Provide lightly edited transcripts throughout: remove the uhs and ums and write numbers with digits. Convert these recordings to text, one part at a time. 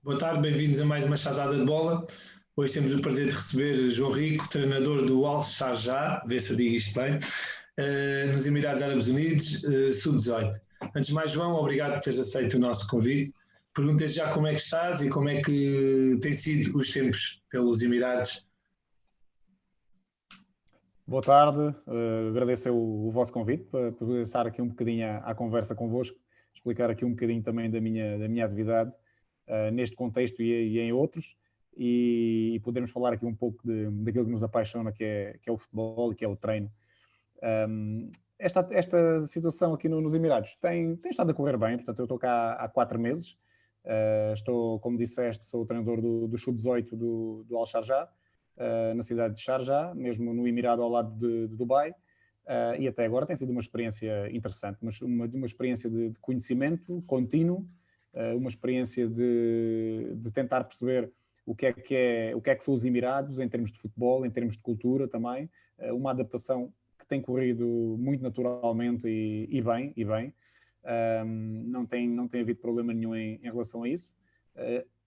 Boa tarde, bem-vindos a mais uma chazada de bola. Hoje temos o prazer de receber João Rico, treinador do Al Sharjah, vê se eu digo isto bem, nos Emirados Árabes Unidos, sub-18. Antes de mais, João, obrigado por teres aceito o nosso convite. Perguntas já como é que estás e como é que têm sido os tempos pelos Emirados. Boa tarde, agradeço o vosso convite para poder estar aqui um bocadinho à conversa convosco, explicar aqui um bocadinho também da minha atividade neste contexto e em outros, e podermos falar aqui um pouco daquilo que nos apaixona, que é o futebol e que é o treino. Esta situação aqui nos Emirados tem estado a correr bem, portanto eu estou cá há 4 meses, estou, como disseste, sou o treinador do Sub-18 do Al Sharjah, na cidade de Sharjah, mesmo no Emirado ao lado de Dubai, e até agora tem sido uma experiência interessante, uma experiência de conhecimento contínuo, uma experiência de tentar perceber o que é que são os Emirados em termos de futebol, em termos de cultura também, uma adaptação que tem corrido muito naturalmente e bem. Não tem havido problema nenhum em relação a isso.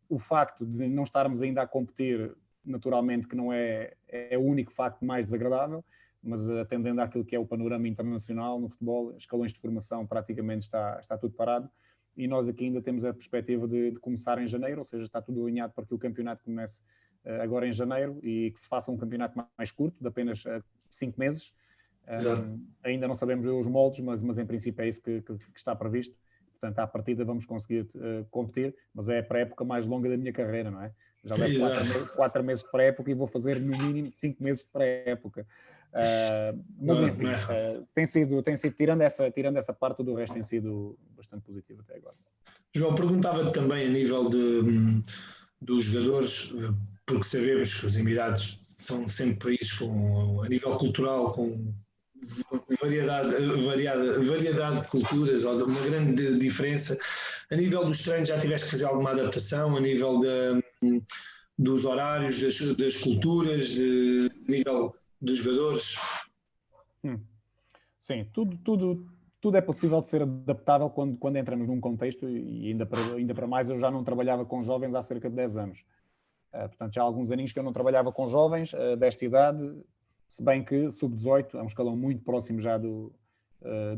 O facto de não estarmos ainda a competir, naturalmente que não é o único facto mais desagradável, mas atendendo àquilo que é o panorama internacional no futebol, escalões de formação praticamente está tudo parado, e nós aqui ainda temos a perspectiva de começar em janeiro, ou seja, está tudo alinhado para que o campeonato comece agora em janeiro e que se faça um campeonato mais curto, de apenas 5 meses. Ainda não sabemos os moldes, mas em princípio é isso que está previsto. Portanto, à partida vamos conseguir competir, mas é a época mais longa da minha carreira, não é? Já levo 4 meses de pré-época e vou fazer no mínimo 5 meses de pré-época. Mas enfim, tem sido, tirando essa parte, do resto tem sido bastante positivo até agora. João, perguntava-te também a nível dos jogadores, porque sabemos que os Emirados são sempre países a nível cultural, com variedade de culturas, uma grande diferença. A nível dos treinos já tiveste que fazer alguma adaptação, a nível dos horários, das culturas, a nível dos jogadores? Sim, tudo é possível de ser adaptável quando entramos num contexto, e ainda para mais eu já não trabalhava com jovens há cerca de 10 anos. Portanto, já há alguns aninhos que eu não trabalhava com jovens desta idade, se bem que sub-18 é um escalão muito próximo já do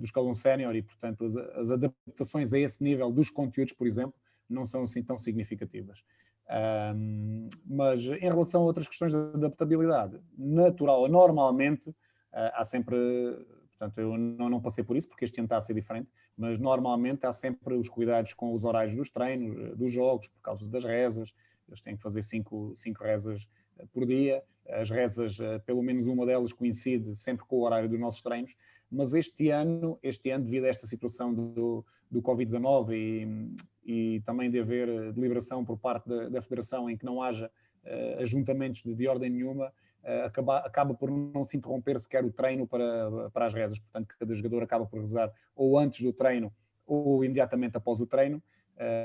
escalão sénior, e portanto as adaptações a esse nível dos conteúdos, por exemplo, não são assim tão significativas. Mas em relação a outras questões de adaptabilidade, normalmente há sempre, portanto eu não passei por isso porque este ano está a ser diferente, mas normalmente há sempre os cuidados com os horários dos treinos, dos jogos, por causa das rezas. Eles têm que fazer 5 rezas por dia. As rezas, pelo menos uma delas coincide sempre com o horário dos nossos treinos, mas este ano, devido a esta situação do Covid-19 e também de haver deliberação por parte da Federação em que não haja ajuntamentos de ordem nenhuma, acaba por não se interromper sequer o treino para as rezas. Portanto, cada jogador acaba por rezar ou antes do treino ou imediatamente após o treino,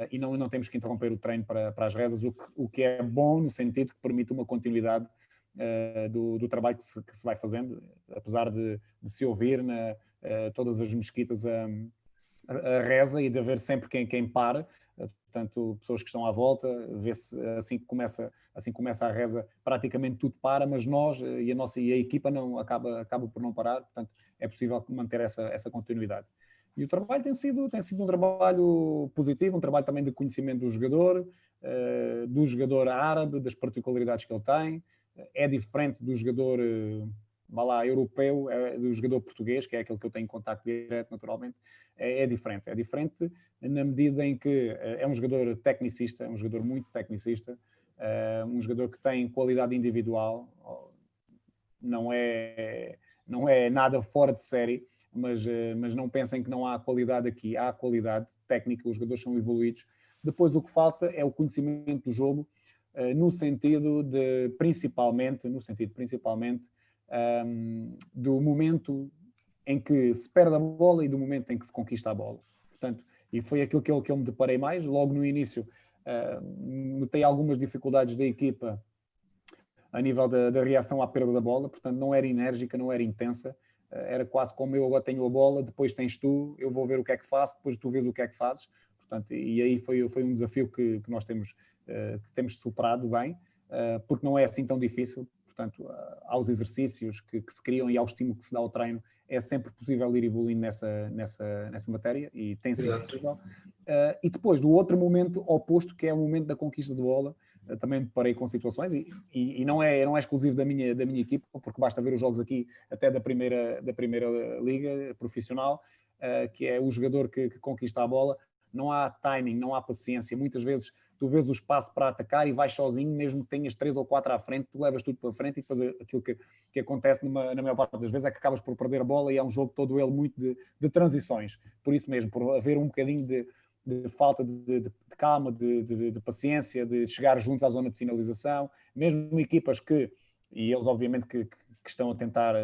e não temos que interromper o treino para as rezas, o que é bom no sentido que permite uma continuidade do trabalho que se vai fazendo, apesar de se ouvir todas as mesquitas a reza e de haver sempre quem para. Portanto, pessoas que estão à volta, vê-se assim que começa a reza, praticamente tudo para, mas nós e a equipa acaba por não parar. Portanto, é possível manter essa continuidade. E o trabalho tem sido um trabalho positivo, um trabalho também de conhecimento do jogador árabe, das particularidades que ele tem. É diferente do jogador europeu, do jogador português, que é aquele que eu tenho contacto direto naturalmente. É diferente na medida em que é um jogador tecnicista, é um jogador muito tecnicista, um jogador que tem qualidade individual, não é nada fora de série, mas não pensem que não há qualidade aqui, há qualidade técnica, os jogadores são evoluídos. Depois o que falta é o conhecimento do jogo, no sentido principalmente do momento em que se perde a bola e do momento em que se conquista a bola. Portanto, e foi aquilo que eu me deparei mais. Logo no início, notei algumas dificuldades da equipa a nível da reação à perda da bola, portanto não era enérgica, não era intensa, era quase como eu agora tenho a bola, depois tens tu, eu vou ver o que é que faço, depois tu vês o que é que fazes. portanto, e aí foi um desafio que nós temos superado bem, porque não é assim tão difícil. Portanto, aos exercícios que se criam e ao estímulo que se dá ao treino, é sempre possível ir evoluindo nessa matéria, e tem sido possível. E depois, do outro momento oposto, que é o momento da conquista de bola, também me deparei com situações, e não é exclusivo da minha equipa, porque basta ver os jogos aqui até da primeira liga profissional, que é o jogador que conquista a bola. Não há timing, não há paciência. Muitas vezes tu vês o espaço para atacar e vais sozinho, mesmo que tenhas 3 ou 4 à frente, tu levas tudo para a frente, e depois aquilo que acontece na maior parte das vezes é que acabas por perder a bola, e é um jogo todo ele muito de transições. Por isso mesmo, por haver um bocadinho de falta de calma, de paciência, de chegar juntos à zona de finalização, mesmo equipas e eles obviamente que estão a tentar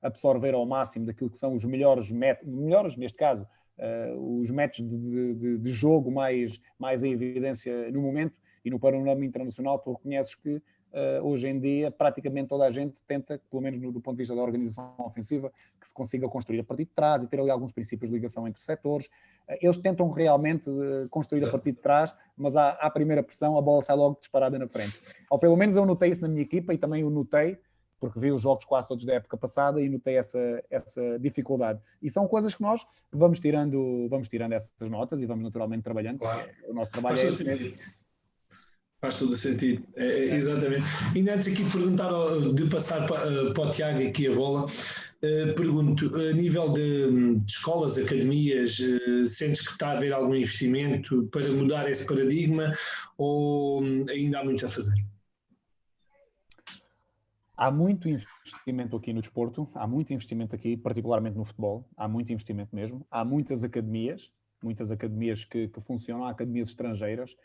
absorver ao máximo daquilo que são os melhores neste caso, os métodos de jogo mais em evidência no momento, e no panorama internacional tu reconheces que hoje em dia praticamente toda a gente tenta, pelo menos do ponto de vista da organização ofensiva, que se consiga construir a partir de trás e ter ali alguns princípios de ligação entre setores. Eles tentam realmente construir a partir de trás, mas à primeira pressão a bola sai logo disparada na frente. Ou pelo menos eu notei isso na minha equipa, e também o notei porque vi os jogos quase todos da época passada e notei essa dificuldade. E são coisas que nós vamos tirando essas notas e vamos naturalmente trabalhando, claro. Porque o nosso trabalho é esse mesmo. Faz todo o sentido, exatamente. E antes aqui perguntar, de passar para o Tiago aqui a bola, pergunto, a nível de escolas, academias, sentes que está a haver algum investimento para mudar esse paradigma, ou ainda há muito a fazer? Há muito investimento aqui no desporto, há muito investimento aqui, particularmente no futebol, há muito investimento mesmo. Há muitas academias que funcionam, há academias estrangeiras.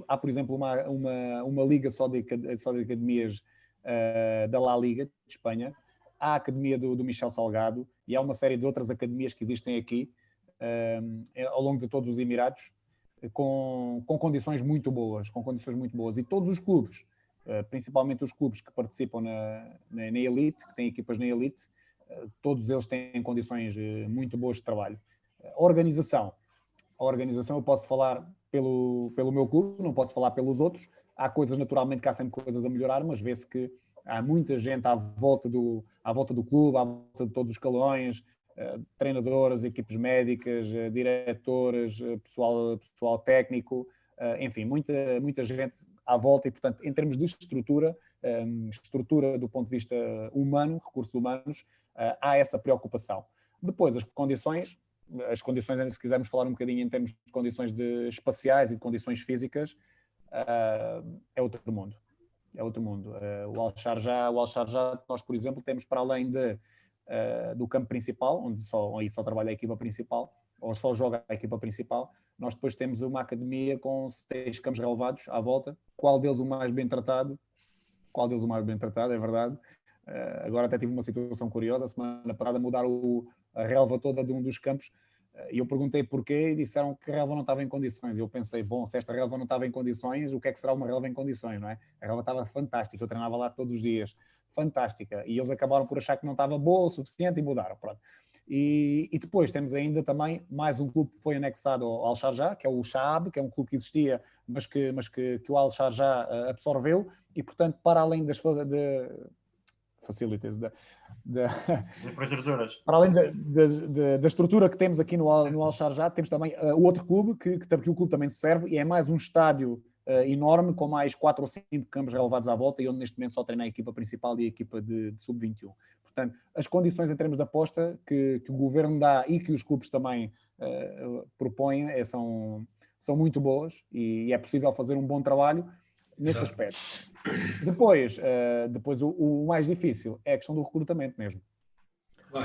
Há, por exemplo, uma liga só de academias da La Liga, de Espanha. Há a academia do Michel Salgado, e há uma série de outras academias que existem aqui ao longo de todos os Emirados, com condições muito boas, e todos os clubes, principalmente os clubes que participam na Elite, que têm equipas na Elite, todos eles têm condições muito boas de trabalho. A organização eu posso falar pelo meu clube, não posso falar pelos outros. Há coisas, naturalmente, que há sempre coisas a melhorar, mas vê-se que há muita gente à volta do clube, à volta de todos os escalões, treinadoras, equipes médicas, diretoras, pessoal técnico, enfim, muita gente à volta, e, portanto, em termos de estrutura do ponto de vista humano, recursos humanos, há essa preocupação. Depois, as condições, ainda se quisermos falar um bocadinho em termos de condições espaciais e de condições físicas, é outro mundo. O Al-Sharjah, nós, por exemplo, temos, para além do campo principal, onde só trabalha a equipa principal, ou só joga a equipa principal, nós depois temos uma academia com 6 campos relevados à volta. Qual deles o mais bem tratado, é verdade. Agora até tive uma situação curiosa, a semana passada mudaram a relva toda de um dos campos, e eu perguntei porquê, e disseram que a relva não estava em condições. Eu pensei, bom, se esta relva não estava em condições, o que é que será uma relva em condições, não é? A relva estava fantástica, eu treinava lá todos os dias, fantástica, e eles acabaram por achar que não estava boa o suficiente e mudaram, pronto. E depois temos ainda também mais um clube que foi anexado ao Al-Sharjah, que é o Shaab, que é um clube que existia, mas que o Al-Sharjah absorveu, e, portanto, para além das facilities, infraestruturas, para além da estrutura que temos aqui no Al-Sharjah, temos também o outro clube, que o clube também se serve, e é mais um estádio enorme, com mais 4 ou 5 campos relevados à volta, e onde neste momento só treina a equipa principal e a equipa de sub-21. Portanto, as condições em termos de aposta que o governo dá e que os clubes também propõem são muito boas, e é possível fazer um bom trabalho nesse aspecto. Depois o mais difícil é a questão do recrutamento mesmo.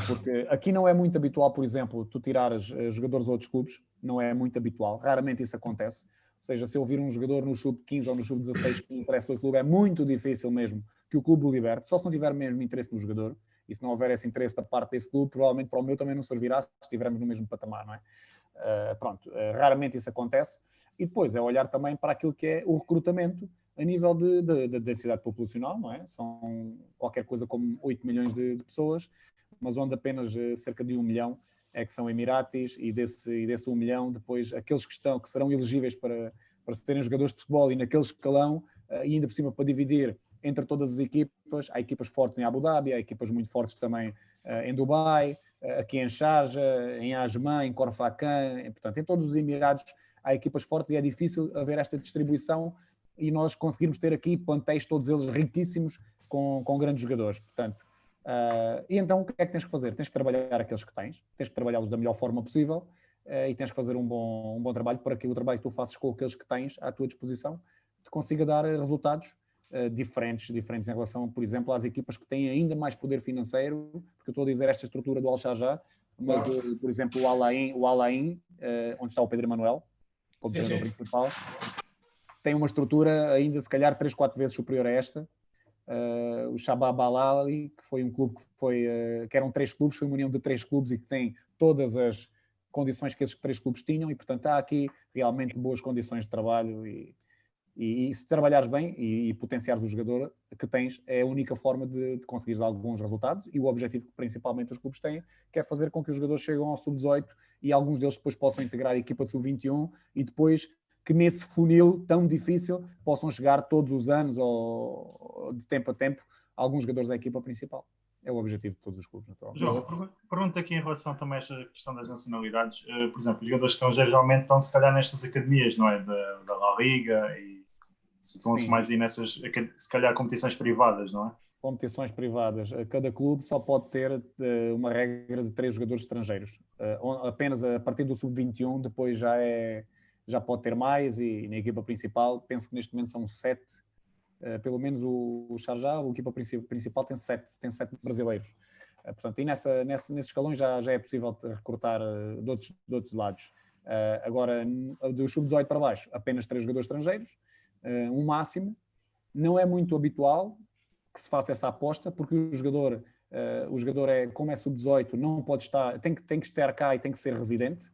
Porque aqui não é muito habitual, por exemplo, tu tirares jogadores a outros clubes, não é muito habitual, raramente isso acontece. Ou seja, se eu vir um jogador no sub-15 ou no sub-16 que me interessa pelo clube, é muito difícil mesmo que o clube o liberte, só se não tiver mesmo interesse no jogador, e se não houver esse interesse da parte desse clube, provavelmente para o meu também não servirá se estivermos no mesmo patamar, não é? Raramente isso acontece. E depois é olhar também para aquilo que é o recrutamento a nível da densidade populacional, não é? São qualquer coisa como 8 milhões de pessoas, mas onde apenas cerca de 1 milhão é que são Emiratis, e desse 1 milhão, depois aqueles que serão elegíveis para serem jogadores de futebol e naquele escalão, e ainda por cima para dividir entre todas as equipas. Há equipas fortes em Abu Dhabi, há equipas muito fortes também em Dubai, aqui em Sharjah, em Ajman, em Corfacã, portanto, em todos os Emirados há equipas fortes e é difícil haver esta distribuição e nós conseguirmos ter aqui plantéis todos eles riquíssimos com grandes jogadores. Portanto, e então o que é que tens que fazer? Tens que trabalhar aqueles que tens que trabalhá-los da melhor forma possível, e tens que fazer um bom trabalho para que o trabalho que tu faças com aqueles que tens à tua disposição te consiga dar resultados diferentes em relação, por exemplo, às equipas que têm ainda mais poder financeiro, porque eu estou a dizer esta estrutura do Al-Sharjah, mas, por exemplo, o Al-Ain, onde está o Pedro Emanuel, como treinador principal, tem uma estrutura ainda, se calhar, 3, 4 vezes superior a esta. O Shabab Al-Ali, que foi um clube que eram 3 clubes, foi uma união de 3 clubes e que tem todas as condições que esses 3 clubes tinham, e, portanto, há aqui realmente boas condições de trabalho e se trabalhares bem e potenciares o jogador que tens, é a única forma de conseguires alguns resultados, e o objetivo que principalmente os clubes têm, que é fazer com que os jogadores cheguem ao sub-18 e alguns deles depois possam integrar a equipa de sub-21 e depois que nesse funil tão difícil possam chegar todos os anos ou de tempo a tempo alguns jogadores da equipa principal. É o objetivo de todos os clubes, naturalmente. João, pergunta aqui em relação também a esta questão das nacionalidades. Por exemplo, os jogadores estrangeiros geralmente estão se calhar nestas academias, não é? Da La Liga, e situam-se mais aí nessas, se calhar, competições privadas, não é? Competições privadas. Cada clube só pode ter uma regra de 3 jogadores estrangeiros. Apenas a partir do sub-21, depois já pode ter mais, e na equipa principal, penso que neste momento são 7, pelo menos o Sharjah, a equipa principal tem 7 brasileiros. Portanto, e nesses escalões já é possível recrutar de outros lados. Agora, do sub-18 para baixo, apenas 3 jogadores estrangeiros, um máximo. Não é muito habitual que se faça essa aposta, porque o jogador como é sub-18, não pode estar, tem que estar cá e tem que ser residente,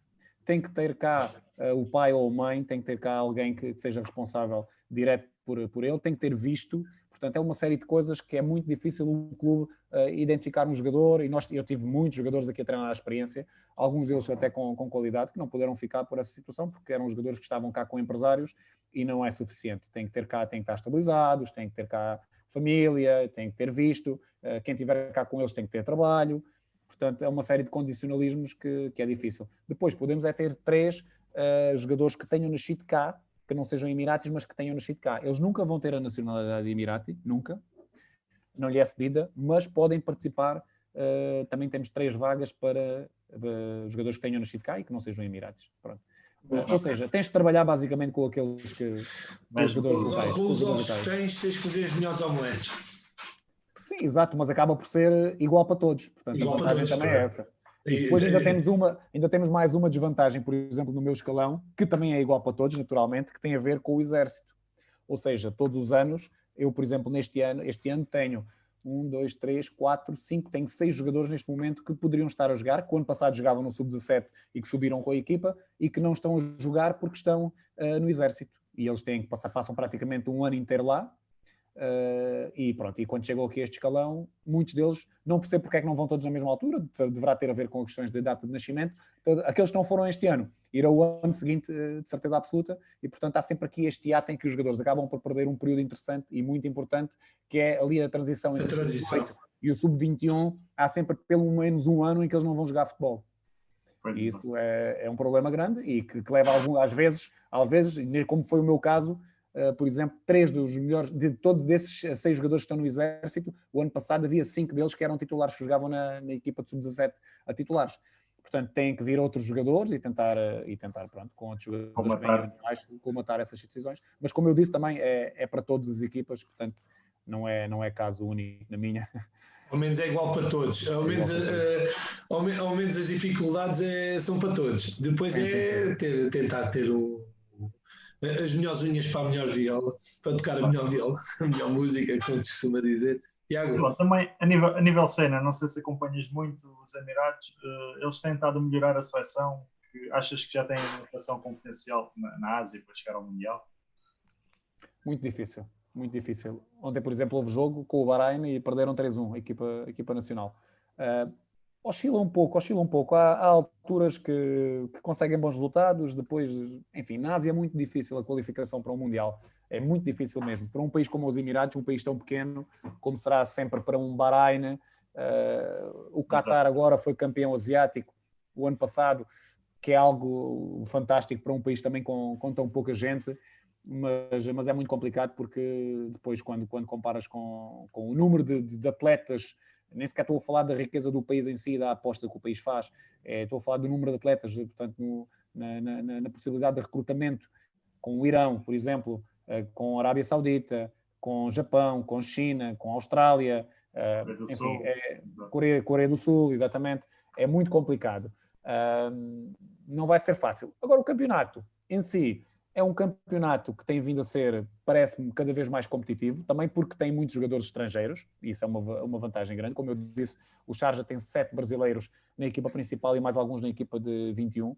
tem que ter cá o pai ou a mãe, tem que ter cá alguém que seja responsável direto por ele, tem que ter visto. Portanto, é uma série de coisas que é muito difícil um clube identificar um jogador, e eu tive muitos jogadores aqui a treinar a experiência, alguns deles até com qualidade, que não puderam ficar por essa situação, porque eram jogadores que estavam cá com empresários, e não é suficiente. Tem que estar estabilizados, tem que ter cá família, tem que ter visto, quem estiver cá com eles tem que ter trabalho. Portanto, é uma série de condicionalismos que é difícil. Depois, podemos ter 3 jogadores que tenham nascido cá, que não sejam Emiratis, mas que tenham nascido cá. Eles nunca vão ter a nacionalidade Emirati, nunca. Não lhe é cedida, mas podem participar. Também temos 3 vagas para jogadores que tenham nascido cá e que não sejam Emiratis. Pronto. Ou seja, tens de trabalhar basicamente com aqueles que... Com os ovos tens de fazer as melhores omeletes. Sim, exato, mas acaba por ser igual para todos. Portanto, igual a vantagem também é essa. E depois ainda temos mais uma desvantagem, por exemplo, no meu escalão, que também é igual para todos, naturalmente, que tem a ver com o exército. Ou seja, todos os anos, eu, por exemplo, este ano tenho 1, 2, 3, 4, 5, tenho 6 jogadores neste momento que poderiam estar a jogar, que o ano passado jogavam no sub-17 e que subiram com a equipa, e que não estão a jogar porque estão no exército. E eles passam praticamente um ano inteiro lá. E pronto, e quando chegou aqui a este escalão, muitos deles, não percebo porque é que não vão todos na mesma altura, deverá ter a ver com questões de data de nascimento. Então, aqueles que não foram este ano, irão o ano seguinte, de certeza absoluta, e portanto há sempre aqui este hiato em que os jogadores acabam por perder um período interessante e muito importante, que é ali a transição entre o sub-18 e o sub-21. Há sempre pelo menos um ano em que eles não vão jogar futebol. E isso é um problema grande e que leva às vezes, como foi o meu caso, por exemplo, 3 dos melhores, de todos esses 6 jogadores que estão no exército, o ano passado havia 5 deles que eram titulares, que jogavam na equipa de sub-17 a titulares. Portanto, têm que vir outros jogadores e tentar pronto, com outros jogadores comatar essas decisões. Mas, como eu disse, também é para todas as equipas, portanto, não é caso único na minha. Ao menos é igual para todos. Ao menos as dificuldades são para todos. Depois tentar ter as melhores unhas para a melhor viola, para tocar a melhor viola, a melhor música, como se costuma dizer. Tiago? Bom, também, a nível cena, não sei se acompanhas muito os Emirados, eles têm tentado melhorar a seleção. Achas que já têm uma seleção com potencial na Ásia para chegar ao Mundial? Muito difícil, muito difícil. Ontem, por exemplo, houve jogo com o Bahrein e perderam 3-1, a equipa nacional. Oscila um pouco. Há alturas que conseguem bons resultados, depois, enfim, na Ásia é muito difícil a qualificação para um Mundial. É muito difícil mesmo. Para um país como os Emirados, um país tão pequeno, como será sempre para um Bahrein, o Qatar agora foi campeão asiático o ano passado, que é algo fantástico para um país também com tão pouca gente, mas é muito complicado porque depois quando comparas com o número de atletas, nem sequer estou a falar da riqueza do país em si, da aposta que o país faz, estou a falar do número de atletas, portanto na possibilidade de recrutamento com o Irão, por exemplo, com a Arábia Saudita, com o Japão, com a China, com a Austrália, enfim, Coreia do Sul, exatamente, é muito complicado. Não vai ser fácil. Agora, o campeonato em si é um campeonato que tem vindo a ser, parece-me, cada vez mais competitivo, também porque tem muitos jogadores estrangeiros, e isso é uma vantagem grande. Como eu disse, o Sharjah tem 7 brasileiros na equipa principal e mais alguns na equipa de 21.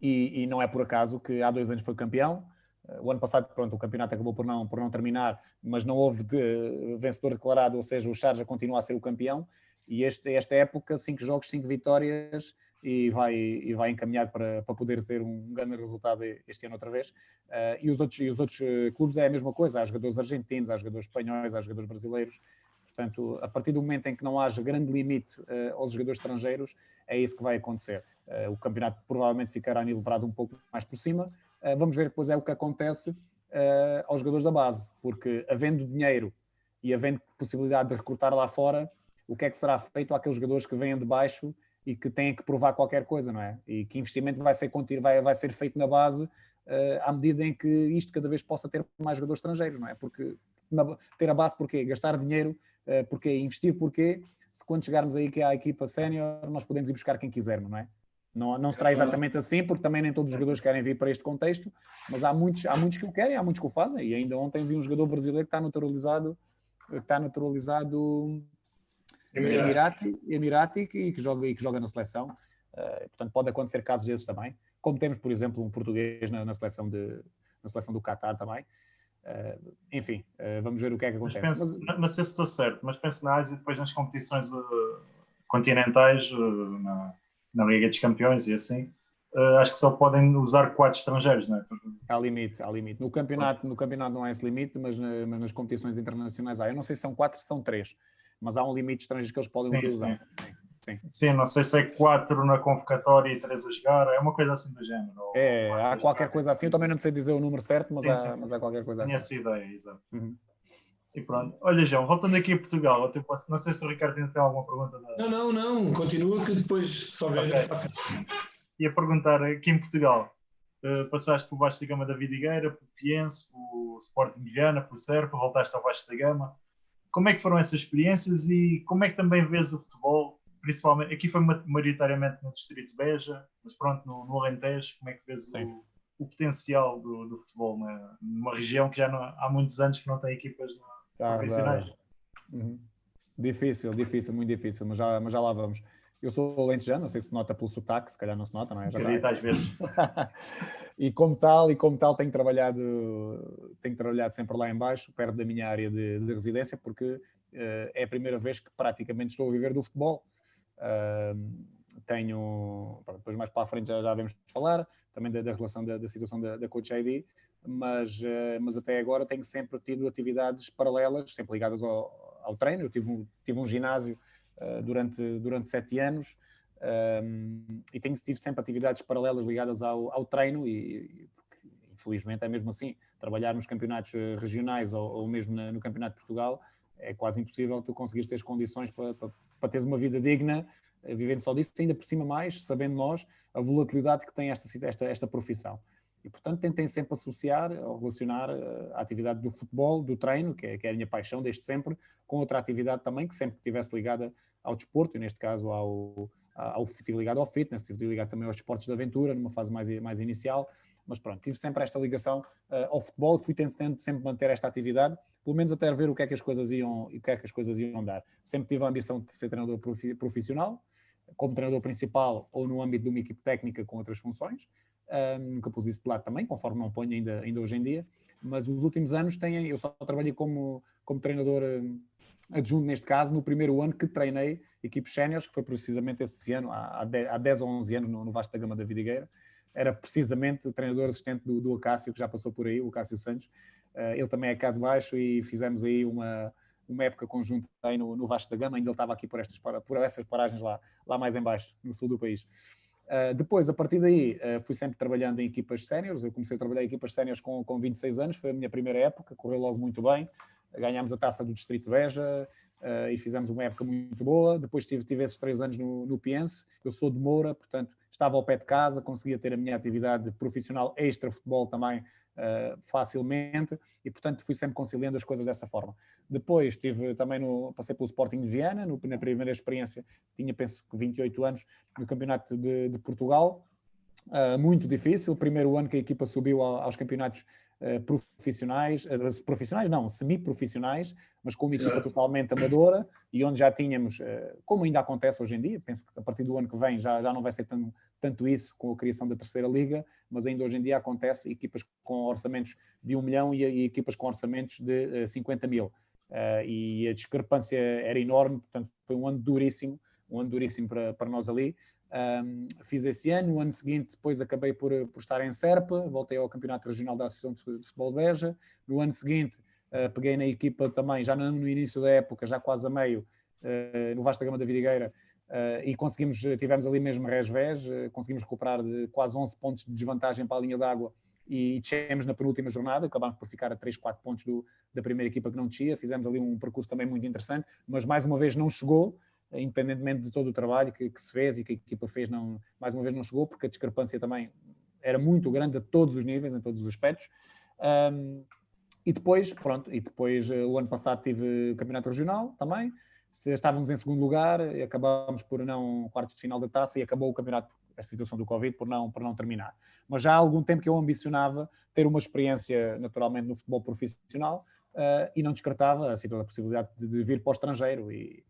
E não é por acaso que há 2 anos foi campeão. O ano passado, pronto, o campeonato acabou por não terminar, mas não houve vencedor declarado, ou seja, o Sharjah continua a ser o campeão. E esta época, 5 jogos, 5 vitórias, e vai encaminhado para poder ter um grande resultado este ano outra vez. E os outros clubes é a mesma coisa. Há jogadores argentinos, há jogadores espanhóis, há jogadores brasileiros. Portanto, a partir do momento em que não haja grande limite aos jogadores estrangeiros, é isso que vai acontecer. O campeonato provavelmente ficará nivelado um pouco mais por cima. Vamos ver depois o que acontece aos jogadores da base, porque havendo dinheiro e havendo possibilidade de recrutar lá fora, o que é que será feito àqueles jogadores que vêm de baixo e que têm que provar qualquer coisa, não é? E que investimento vai ser feito na base à medida em que isto cada vez possa ter mais jogadores estrangeiros, não é? Porque ter a base porquê? Gastar dinheiro porquê? Investir porquê? Se quando chegarmos aí que há a equipa sénior, nós podemos ir buscar quem quisermos, não é? Não será exatamente assim, porque também nem todos os jogadores querem vir para este contexto, mas há muitos que o querem, há muitos que o fazem, e ainda ontem vi um jogador brasileiro que está naturalizado Emirati e que joga na seleção. Portanto, pode acontecer casos desses também, como temos, por exemplo, um português na seleção do Qatar também. Enfim, vamos ver o que é que acontece. Não sei se estou certo, mas penso na Ásia e depois nas competições continentais, na Liga dos Campeões e assim, acho que só podem usar 4 estrangeiros, não é? Há limite. No campeonato não há esse limite, mas nas competições internacionais há. Eu não sei se são 4, se são 3, mas há um limite de estrangeiros que eles podem utilizar. Sim, não sei se é 4 na convocatória e 3 a jogar, é uma coisa assim do género. Há qualquer coisa assim, eu também não sei dizer o número certo, mas há qualquer coisa assim. Tinha essa ideia, exato. Uhum. E pronto. Olha, João, voltando aqui a Portugal, não sei se o Ricardo ainda tem alguma pergunta. Não, continua que depois só ver. Okay. Ia perguntar, aqui em Portugal, passaste pelo Vasco da Gama da Vidigueira, pelo Piense, pelo Sporting de Viana, pelo Serpa, voltaste ao Vasco da Gama. Como é que foram essas experiências e como é que também vês o futebol, principalmente, aqui foi maioritariamente no Distrito de Beja, mas pronto, no Alentejo, como é que vês o potencial do futebol numa região que já há muitos anos que não tem equipas profissionais? Uhum. Difícil, muito difícil, mas já lá vamos. Eu sou alentejano, não sei se nota pelo sotaque, se calhar não se nota, não é? Acredito às vezes. E como tal tenho trabalhado sempre lá em baixo, perto da minha área de residência, porque é a primeira vez que praticamente estou a viver do futebol. Depois mais para a frente já devemos falar, também da relação da situação da Coach ID, mas até agora tenho sempre tido atividades paralelas, sempre ligadas ao treino. Eu tive um ginásio durante 7 anos e tive sempre atividades paralelas ligadas ao treino e infelizmente é mesmo assim, trabalhar nos campeonatos regionais ou mesmo no Campeonato de Portugal é quase impossível tu conseguires ter as condições para teres uma vida digna vivendo só disso, ainda por cima mais, sabendo nós a volatilidade que tem esta profissão. E, portanto, tentei sempre associar ou relacionar a atividade do futebol, do treino, que é a minha paixão desde sempre, com outra atividade também que sempre estivesse ligada ao desporto, e neste caso estive ligado ao fitness, estive ligado também aos desportos de aventura, numa fase mais inicial, mas pronto, tive sempre esta ligação ao futebol, fui tentando sempre manter esta atividade, pelo menos até ver o que é que as coisas iam dar. Sempre tive a ambição de ser treinador profissional, como treinador principal ou no âmbito de uma equipe técnica com outras funções, nunca pus isso de lado também, conforme não ponho ainda hoje em dia, mas os últimos anos eu só trabalhei como treinador adjunto, neste caso, no primeiro ano que treinei equipes séniores, que foi precisamente esse ano, há 10 ou 11 anos, no Vasco da Gama da Vidigueira. Era precisamente o treinador assistente do Acácio, que já passou por aí, o Acácio Santos. Ele também é cá de baixo e fizemos aí uma época conjunta aí no Vasco da Gama. Ainda ele estava aqui por essas paragens lá mais em baixo, no sul do país. Depois, a partir daí, fui sempre trabalhando em equipas séniores. Eu comecei a trabalhar em equipas séniores com 26 anos, foi a minha primeira época, correu logo muito bem. Ganhámos a taça do Distrito de Beja e fizemos uma época muito boa. Depois tive esses 3 anos no Piense. Eu sou de Moura, portanto, estava ao pé de casa, conseguia ter a minha atividade profissional extra-futebol também facilmente e, portanto, fui sempre conciliando as coisas dessa forma. Depois passei pelo Sporting de Viana, na primeira experiência, penso que 28 anos, no Campeonato de Portugal. Muito difícil, o primeiro ano que a equipa subiu aos campeonatos profissionais não, semi-profissionais, mas com uma equipa totalmente amadora e onde já tínhamos, como ainda acontece hoje em dia, penso que a partir do ano que vem já não vai ser tanto isso com a criação da terceira liga, mas ainda hoje em dia acontece equipas com orçamentos de 1 milhão e equipas com orçamentos de 50 mil. E a discrepância era enorme, portanto foi um ano duríssimo para nós ali. Fiz esse ano, no ano seguinte depois acabei por estar em Serpa, voltei ao Campeonato Regional da Associação de Futebol de Beja. No ano seguinte peguei na equipa também, já no início da época, já quase a meio, no Vasco da Gama da Vidigueira, e tivemos ali mesmo resvés, conseguimos recuperar de quase 11 pontos de desvantagem para a linha d'água e descemos na penúltima jornada, acabámos por ficar a 3, 4 pontos da primeira equipa que não descia. Fizemos ali um percurso também muito interessante, mas mais uma vez não chegou, independentemente de todo o trabalho que se fez e que a equipa fez, mais uma vez não chegou, porque a discrepância também era muito grande a todos os níveis, em todos os aspectos. E depois, o ano passado tive o Campeonato Regional também, estávamos em segundo lugar, e acabámos por não quartos de final da taça e acabou o campeonato, a situação do Covid, por não terminar. Mas já há algum tempo que eu ambicionava ter uma experiência, naturalmente, no futebol profissional e não descartava a possibilidade de vir para o estrangeiro e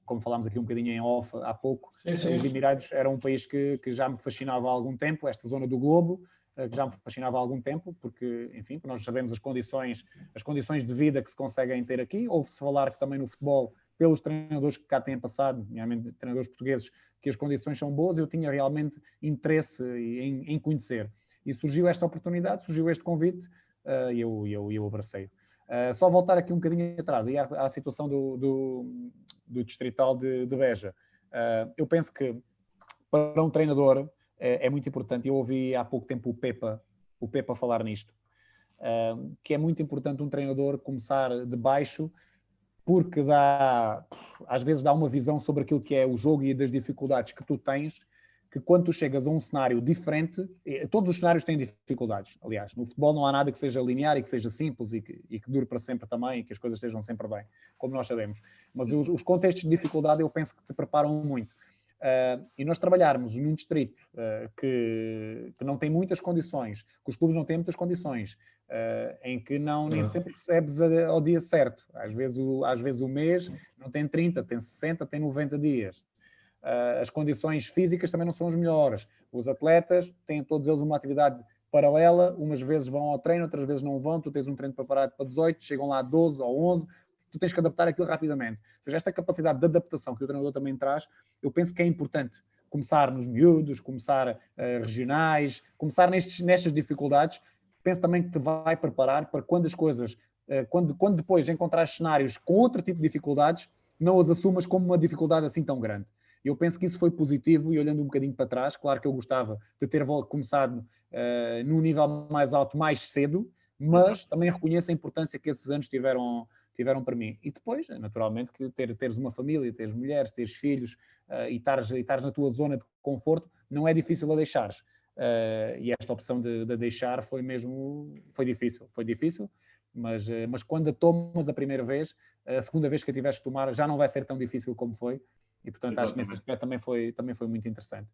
como falámos aqui um bocadinho em off há pouco, os Emirados era um país que já me fascinava há algum tempo, esta zona do globo, que já me fascinava há algum tempo, porque, enfim, nós sabemos as condições de vida que se conseguem ter aqui. Ouve-se falar que também no futebol, pelos treinadores que cá têm passado, nomeadamente treinadores portugueses, que as condições são boas. Eu tinha realmente interesse em conhecer. E surgiu esta oportunidade, surgiu este convite, e eu abracei. Só voltar aqui um bocadinho atrás, e à situação do Distrital de Beja. Eu penso que para um treinador é muito importante. Eu ouvi há pouco tempo o Pepa falar nisto, que é muito importante um treinador começar de baixo, porque às vezes dá uma visão sobre aquilo que é o jogo e das dificuldades que tu tens, que quando tu chegas a um cenário diferente, todos os cenários têm dificuldades, aliás, no futebol não há nada que seja linear e que seja simples e que dure para sempre também e que as coisas estejam sempre bem, como nós sabemos, mas os contextos de dificuldade eu penso que te preparam muito. E nós trabalharmos num distrito que não tem muitas condições, que os clubes não têm muitas condições, em que nem sempre recebes ao dia certo. Às vezes o mês não tem 30, tem 60, tem 90 dias. As condições físicas também não são as melhores. Os atletas têm todos eles uma atividade paralela, umas vezes vão ao treino, outras vezes não vão. Tu tens um treino preparado para 18, chegam lá 12 ou 11, tu tens que adaptar aquilo rapidamente. Ou seja, esta capacidade de adaptação que o treinador também traz, eu penso que é importante. Começar nos miúdos, começar regionais, começar nestas dificuldades. Penso também que te vai preparar para quando as coisas, quando depois encontrares cenários com outro tipo de dificuldades, não as assumas como uma dificuldade assim tão grande. Eu penso que isso foi positivo e olhando um bocadinho para trás, claro que eu gostava de ter começado num nível mais alto mais cedo, mas também reconheço a importância que esses anos tiveram para mim. E depois, naturalmente, que teres uma família, teres mulheres, teres filhos e estares na tua zona de conforto, não é difícil a deixares. E esta opção de deixar foi difícil, mas quando a tomas a primeira vez, a segunda vez que a tiveste que tomar já não vai ser tão difícil como foi. E, portanto, acho que nesse aspecto também foi muito interessante.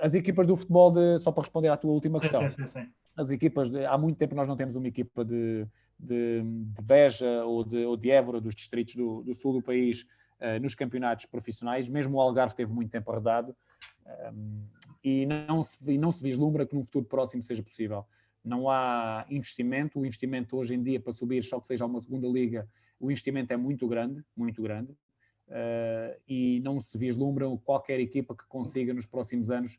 As equipas do futebol, só para responder à tua última questão. Sim. As equipas, há muito tempo nós não temos uma equipa de Beja ou de Évora, dos distritos do sul do país, nos campeonatos profissionais. Mesmo o Algarve teve muito tempo arredado. e não se vislumbra que no futuro próximo seja possível. Não há investimento. O investimento hoje em dia para subir, só que seja uma segunda liga, o investimento é muito grande, e não se vislumbra qualquer equipa que consiga nos próximos anos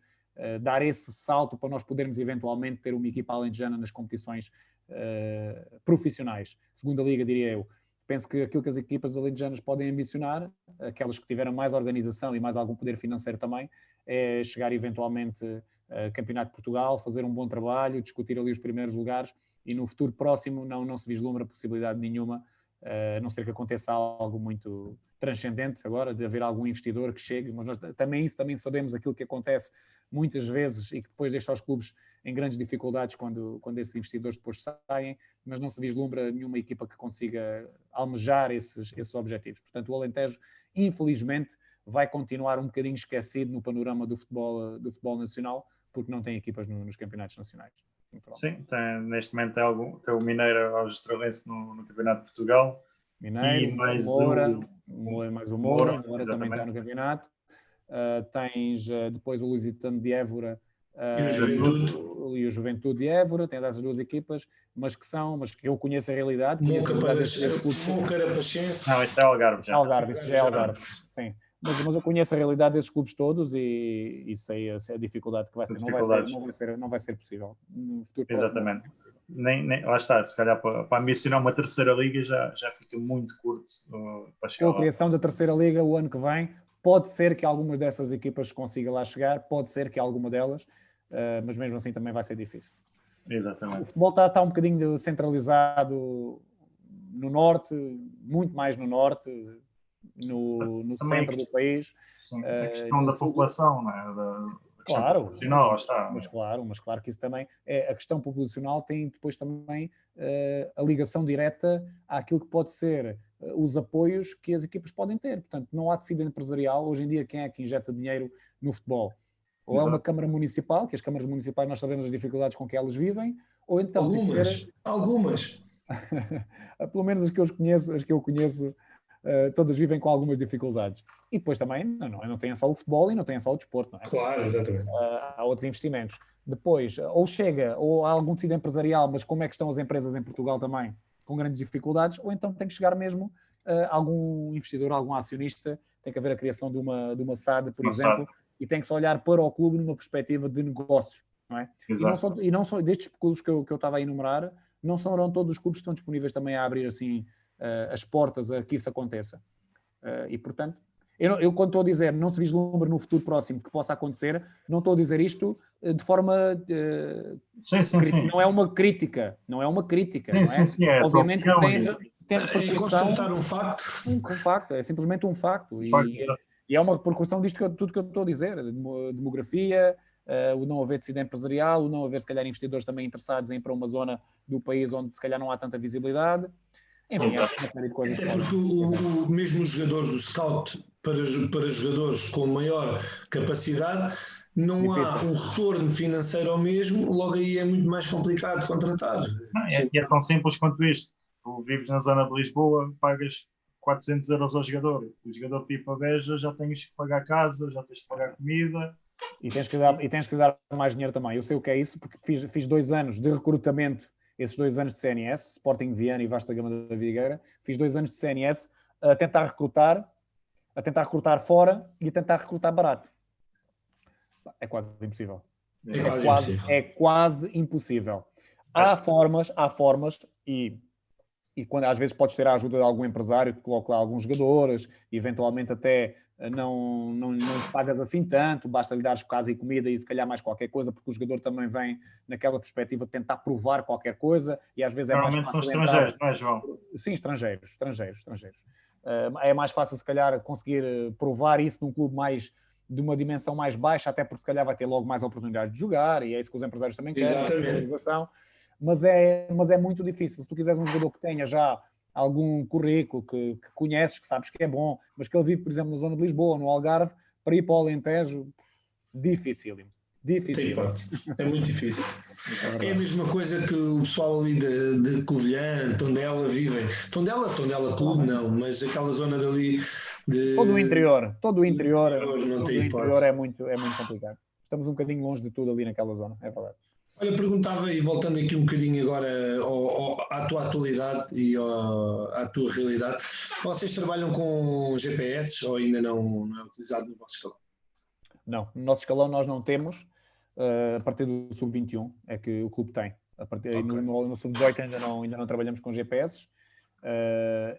dar esse salto para nós podermos eventualmente ter uma equipa alentejana nas competições profissionais. Segunda liga, diria eu. Penso que aquilo que as equipas alentejanas podem ambicionar, aquelas que tiveram mais organização e mais algum poder financeiro também, é chegar eventualmente a Campeonato de Portugal, fazer um bom trabalho, discutir ali os primeiros lugares, e no futuro próximo não se vislumbra possibilidade nenhuma, a não ser que aconteça algo muito transcendente agora, de haver algum investidor que chegue, mas nós também sabemos aquilo que acontece muitas vezes e que depois deixa os clubes em grandes dificuldades quando esses investidores depois saem, mas não se vislumbra nenhuma equipa que consiga almejar esses objetivos. Portanto, o Alentejo, infelizmente, vai continuar um bocadinho esquecido no panorama do futebol nacional, porque não tem equipas nos campeonatos nacionais. Sim, neste momento tem o Mineiro ao Estrelense no Campeonato de Portugal. Mineiro, e mais o Moura também está no campeonato. Tens depois o Lusitano de Évora e o Juventude de Évora, tens essas duas equipas, mas que eu conheço a realidade. Moncarapachense. Não, isso é Algarve já. Isso já é Algarve, sim. Mas eu conheço a realidade desses clubes todos e sei a dificuldade que vai ser. Não vai ser possível. No futuro exatamente. Lá está, se calhar para ambicionar uma terceira liga já fica muito curto para chegar lá. Com a criação da terceira liga o ano que vem, pode ser que algumas dessas equipas consiga lá chegar, pode ser que alguma delas, mas mesmo assim também vai ser difícil. Exatamente. O futebol está um bocadinho centralizado no norte, muito mais no norte, no centro do país. Sim, a questão da população, não é? Claro, está. Mas claro que isso também a questão populacional tem depois também a ligação direta àquilo que pode ser os apoios que as equipas podem ter. Portanto, não há tecido empresarial. Hoje em dia, quem é que injeta dinheiro no futebol? Ou é uma Câmara Municipal, que as câmaras municipais nós sabemos as dificuldades com que elas vivem, ou então... Algumas. Pelo menos as que eu conheço, todas vivem com algumas dificuldades. E depois também não tem só o futebol e não tem só o desporto, não é? Claro, exatamente. Há outros investimentos. Depois, ou há algum tecido empresarial, mas como é que estão as empresas em Portugal também, com grandes dificuldades, ou então tem que chegar mesmo algum investidor, algum acionista, tem que haver a criação de uma SAD, por exemplo, e tem que se olhar para o clube numa perspectiva de negócios, não é? E não só destes clubes que eu estava a enumerar, não serão todos os clubes que estão disponíveis também a abrir assim as portas a que isso aconteça. E, portanto, eu quando estou a dizer não se vislumbra no futuro próximo que possa acontecer, não estou a dizer isto de forma... Sim. Não é uma crítica. Não é uma crítica. Sim, obviamente que tem repercussão... É constatar um facto. Um facto, é simplesmente um facto. E é uma repercussão disto tudo que eu estou a dizer. Demografia, o não haver tecido empresarial, o não haver, se calhar, investidores também interessados em ir para uma zona do país onde, se calhar, não há tanta visibilidade. Enfim, uma série de coisas. É porque mesmo os jogadores, o scout para jogadores com maior capacidade, não há um retorno financeiro ao mesmo, logo aí é muito mais complicado contratar. É tão simples quanto isto. Tu vives na zona de Lisboa, pagas 400 euros ao jogador. O jogador para ir para Beja já tens que pagar casa, já tens que pagar comida. E tens que dar mais dinheiro também. Eu sei o que é isso, porque fiz 2 anos de recrutamento, esses 2 anos de CNS, Sporting Viana e Vasta Gama da Videira. Fiz 2 anos de CNS a tentar recrutar fora e a tentar recrutar barato. É quase impossível. É quase impossível. Há formas e quando às vezes podes ter a ajuda de algum empresário que coloque lá alguns jogadores, eventualmente até não lhes pagas assim tanto, basta lhe dares casa e comida e se calhar mais qualquer coisa, porque o jogador também vem naquela perspectiva de tentar provar qualquer coisa e às vezes é mais fácil. Normalmente são estrangeiros, não é, João? Sim, estrangeiros. É mais fácil se calhar conseguir provar isso num clube de uma dimensão mais baixa, até porque se calhar vai ter logo mais oportunidades de jogar e é isso que os empresários também querem, a estabilização. Mas é muito difícil. Se tu quiseres um jogador que tenha já algum currículo, que conheces, que sabes que é bom, mas que ele vive, por exemplo, na zona de Lisboa, no Algarve, para ir para o Alentejo, dificílimo. É muito difícil. É a mesma coisa que o pessoal ali de Covilhã, Tondela vivem. Tondela Clube não, mas aquela zona dali... Todo o interior não tem hipótese. é muito complicado. estamos um bocadinho longe de tudo ali naquela zona, é verdade. Olha, perguntava, e voltando aqui um bocadinho agora à tua atualidade e à tua realidade, vocês trabalham com GPS ou ainda não é utilizado no vosso escalão? Não, no nosso escalão nós não temos, a partir do sub-21 é que o clube tem. No sub-18 ainda não trabalhamos com GPS.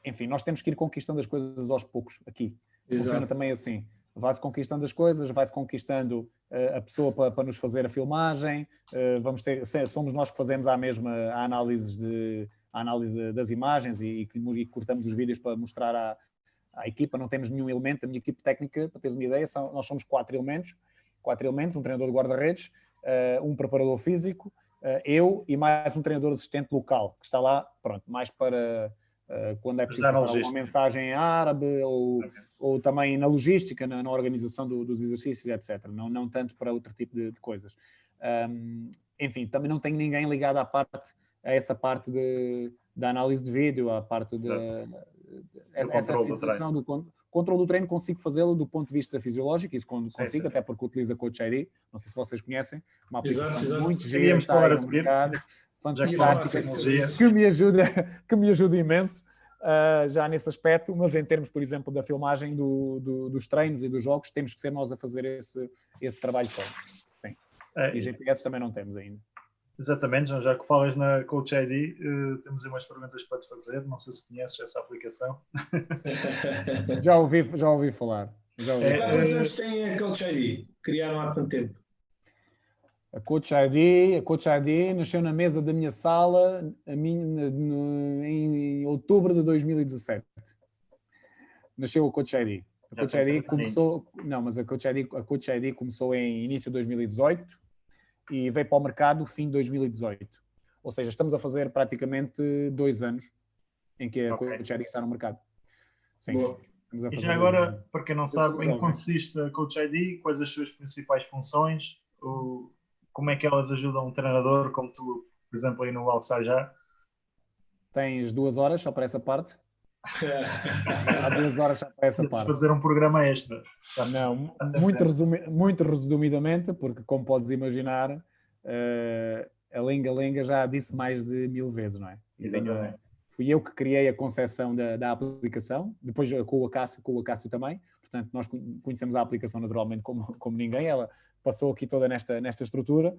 Enfim, nós temos que ir conquistando as coisas aos poucos aqui. Exato. Funciona também assim. Vai-se conquistando as coisas, vai-se conquistando a pessoa para nos fazer a filmagem. Somos nós que fazemos a análise das imagens e cortamos os vídeos para mostrar à equipa. Não temos nenhum elemento. A minha equipe técnica, para teres uma ideia, nós somos 4 elementos, um treinador de guarda-redes, um preparador físico, eu e mais um treinador assistente local, que está lá, pronto, mais para quando é preciso passar uma mensagem em árabe ou também na logística, na organização dos exercícios, etc. Não tanto para outro tipo de coisas. Enfim, também não tenho ninguém ligado a essa parte da análise de vídeo, à parte essa situação do controle do treino. Consigo fazê-lo do ponto de vista fisiológico, isso quando consigo, até porque utilizo a Coach ID, não sei se vocês conhecem, uma aplicação muito gira, está aí no mercado, fantástica, que me ajuda imenso já nesse aspecto, mas em termos, por exemplo, da filmagem dos treinos e dos jogos, temos que ser nós a fazer esse trabalho todo. Sim. E GPS também não temos ainda. Exatamente, João, já que falas na Coach ID, temos aí umas perguntas para te fazer, não sei se conheces essa aplicação. Já ouvi falar. Quantos anos tem a Coach ID? Criaram há quanto tempo? A Coach ID nasceu na mesa da minha sala em outubro de 2017. Nasceu a Coach ID. A Coach ID começou... Não, mas a Coach ID começou em início de 2018 e veio para o mercado fim de 2018. Ou seja, estamos a fazer praticamente 2 anos em que a Coach ID está no mercado. Sim. E já agora, para quem não sabe, em que consiste a Coach ID, quais as suas principais funções, como é que elas ajudam um treinador, como tu, por exemplo, aí no Alçar já? Tens 2 horas só para essa parte? Há 2 horas só para essa parte. Fazer um programa extra. Não, muito resumidamente, porque como podes imaginar, a Lenga já disse mais de 1000 vezes, não é? Exatamente. Fui eu que criei a concepção da aplicação, depois com o Acácio também. Portanto, nós conhecemos a aplicação naturalmente como ninguém. Ela passou aqui toda nesta estrutura.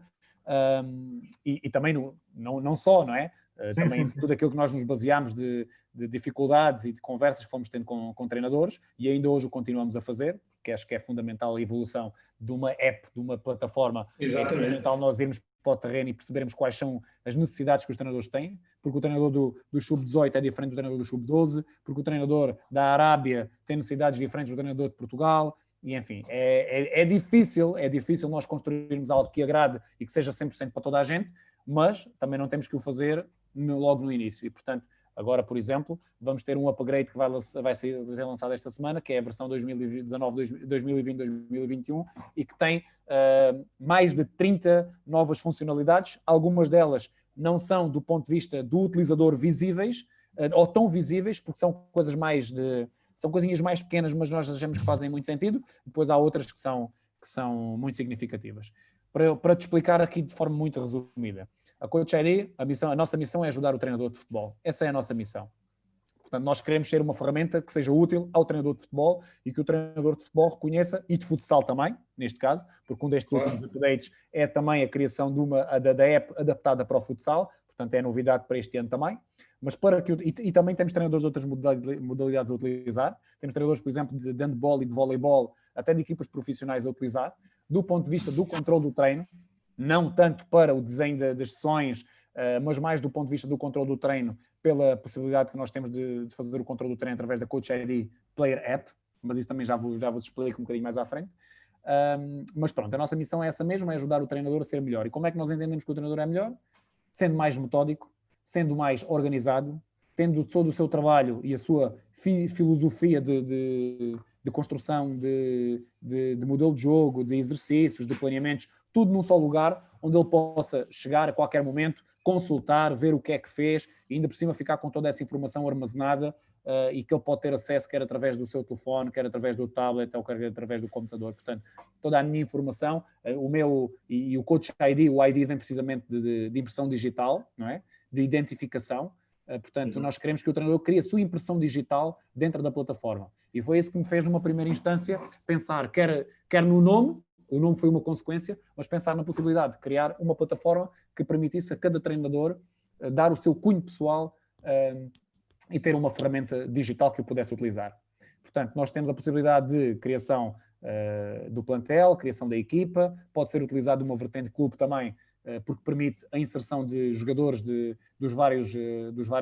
E também não só, não é? Também tudo aquilo que nós nos baseámos de dificuldades e de conversas que fomos tendo com treinadores, e ainda hoje o continuamos a fazer, porque acho que é fundamental a evolução de uma app, de uma plataforma. Exatamente. É fundamental nós irmos para o terreno e percebermos quais são as necessidades que os treinadores têm, porque o treinador do Sub-18 é diferente do treinador do Sub-12, porque o treinador da Arábia tem necessidades diferentes do treinador de Portugal, e enfim, é difícil nós construirmos algo que agrade e que seja 100% para toda a gente, mas também não temos que o fazer logo no início. E, portanto, agora, por exemplo, vamos ter um upgrade que vai ser lançado esta semana, que é a versão 2020-2021, e que tem mais de 30 novas funcionalidades. Algumas delas não são, do ponto de vista do utilizador, visíveis, ou tão visíveis, porque são são coisinhas mais pequenas, mas nós achamos que fazem muito sentido. Depois há outras que são muito significativas. Para te explicar aqui de forma muito resumida, a Coach ID, a nossa missão é ajudar o treinador de futebol. Essa é a nossa missão. Portanto, nós queremos ser uma ferramenta que seja útil ao treinador de futebol e que o treinador de futebol reconheça, e de futsal também, neste caso, porque um destes últimos updates é também a criação da app adaptada para o futsal, portanto é novidade para este ano também. Mas e também temos treinadores de outras modalidades a utilizar. Temos treinadores, por exemplo, de handball e de voleibol, até de equipas profissionais a utilizar, do ponto de vista do controle do treino, não tanto para o desenho das sessões, mas mais do ponto de vista do controle do treino, pela possibilidade que nós temos de fazer o controle do treino através da Coach ID Player App, mas isso também já vos explico um bocadinho mais à frente. Mas pronto, a nossa missão é essa mesma, é ajudar o treinador a ser melhor. E como é que nós entendemos que o treinador é melhor? Sendo mais metódico, sendo mais organizado, tendo todo o seu trabalho e a sua filosofia de construção de modelo de jogo, de exercícios, de planeamentos, tudo num só lugar, onde ele possa chegar a qualquer momento, consultar, ver o que é que fez e ainda por cima ficar com toda essa informação armazenada e que ele pode ter acesso quer através do seu telefone, quer através do tablet ou quer através do computador. Portanto, toda a minha informação, o meu e o Coach ID, o ID vem precisamente de impressão digital, não é? De identificação. Portanto, nós queremos que o treinador crie a sua impressão digital dentro da plataforma. E foi isso que me fez, numa primeira instância, pensar quer no nome, o nome foi uma consequência, mas pensar na possibilidade de criar uma plataforma que permitisse a cada treinador dar o seu cunho pessoal e ter uma ferramenta digital que o pudesse utilizar. Portanto, nós temos a possibilidade de criação do plantel, criação da equipa, pode ser utilizado uma vertente clube também, porque permite a inserção de jogadores dos vários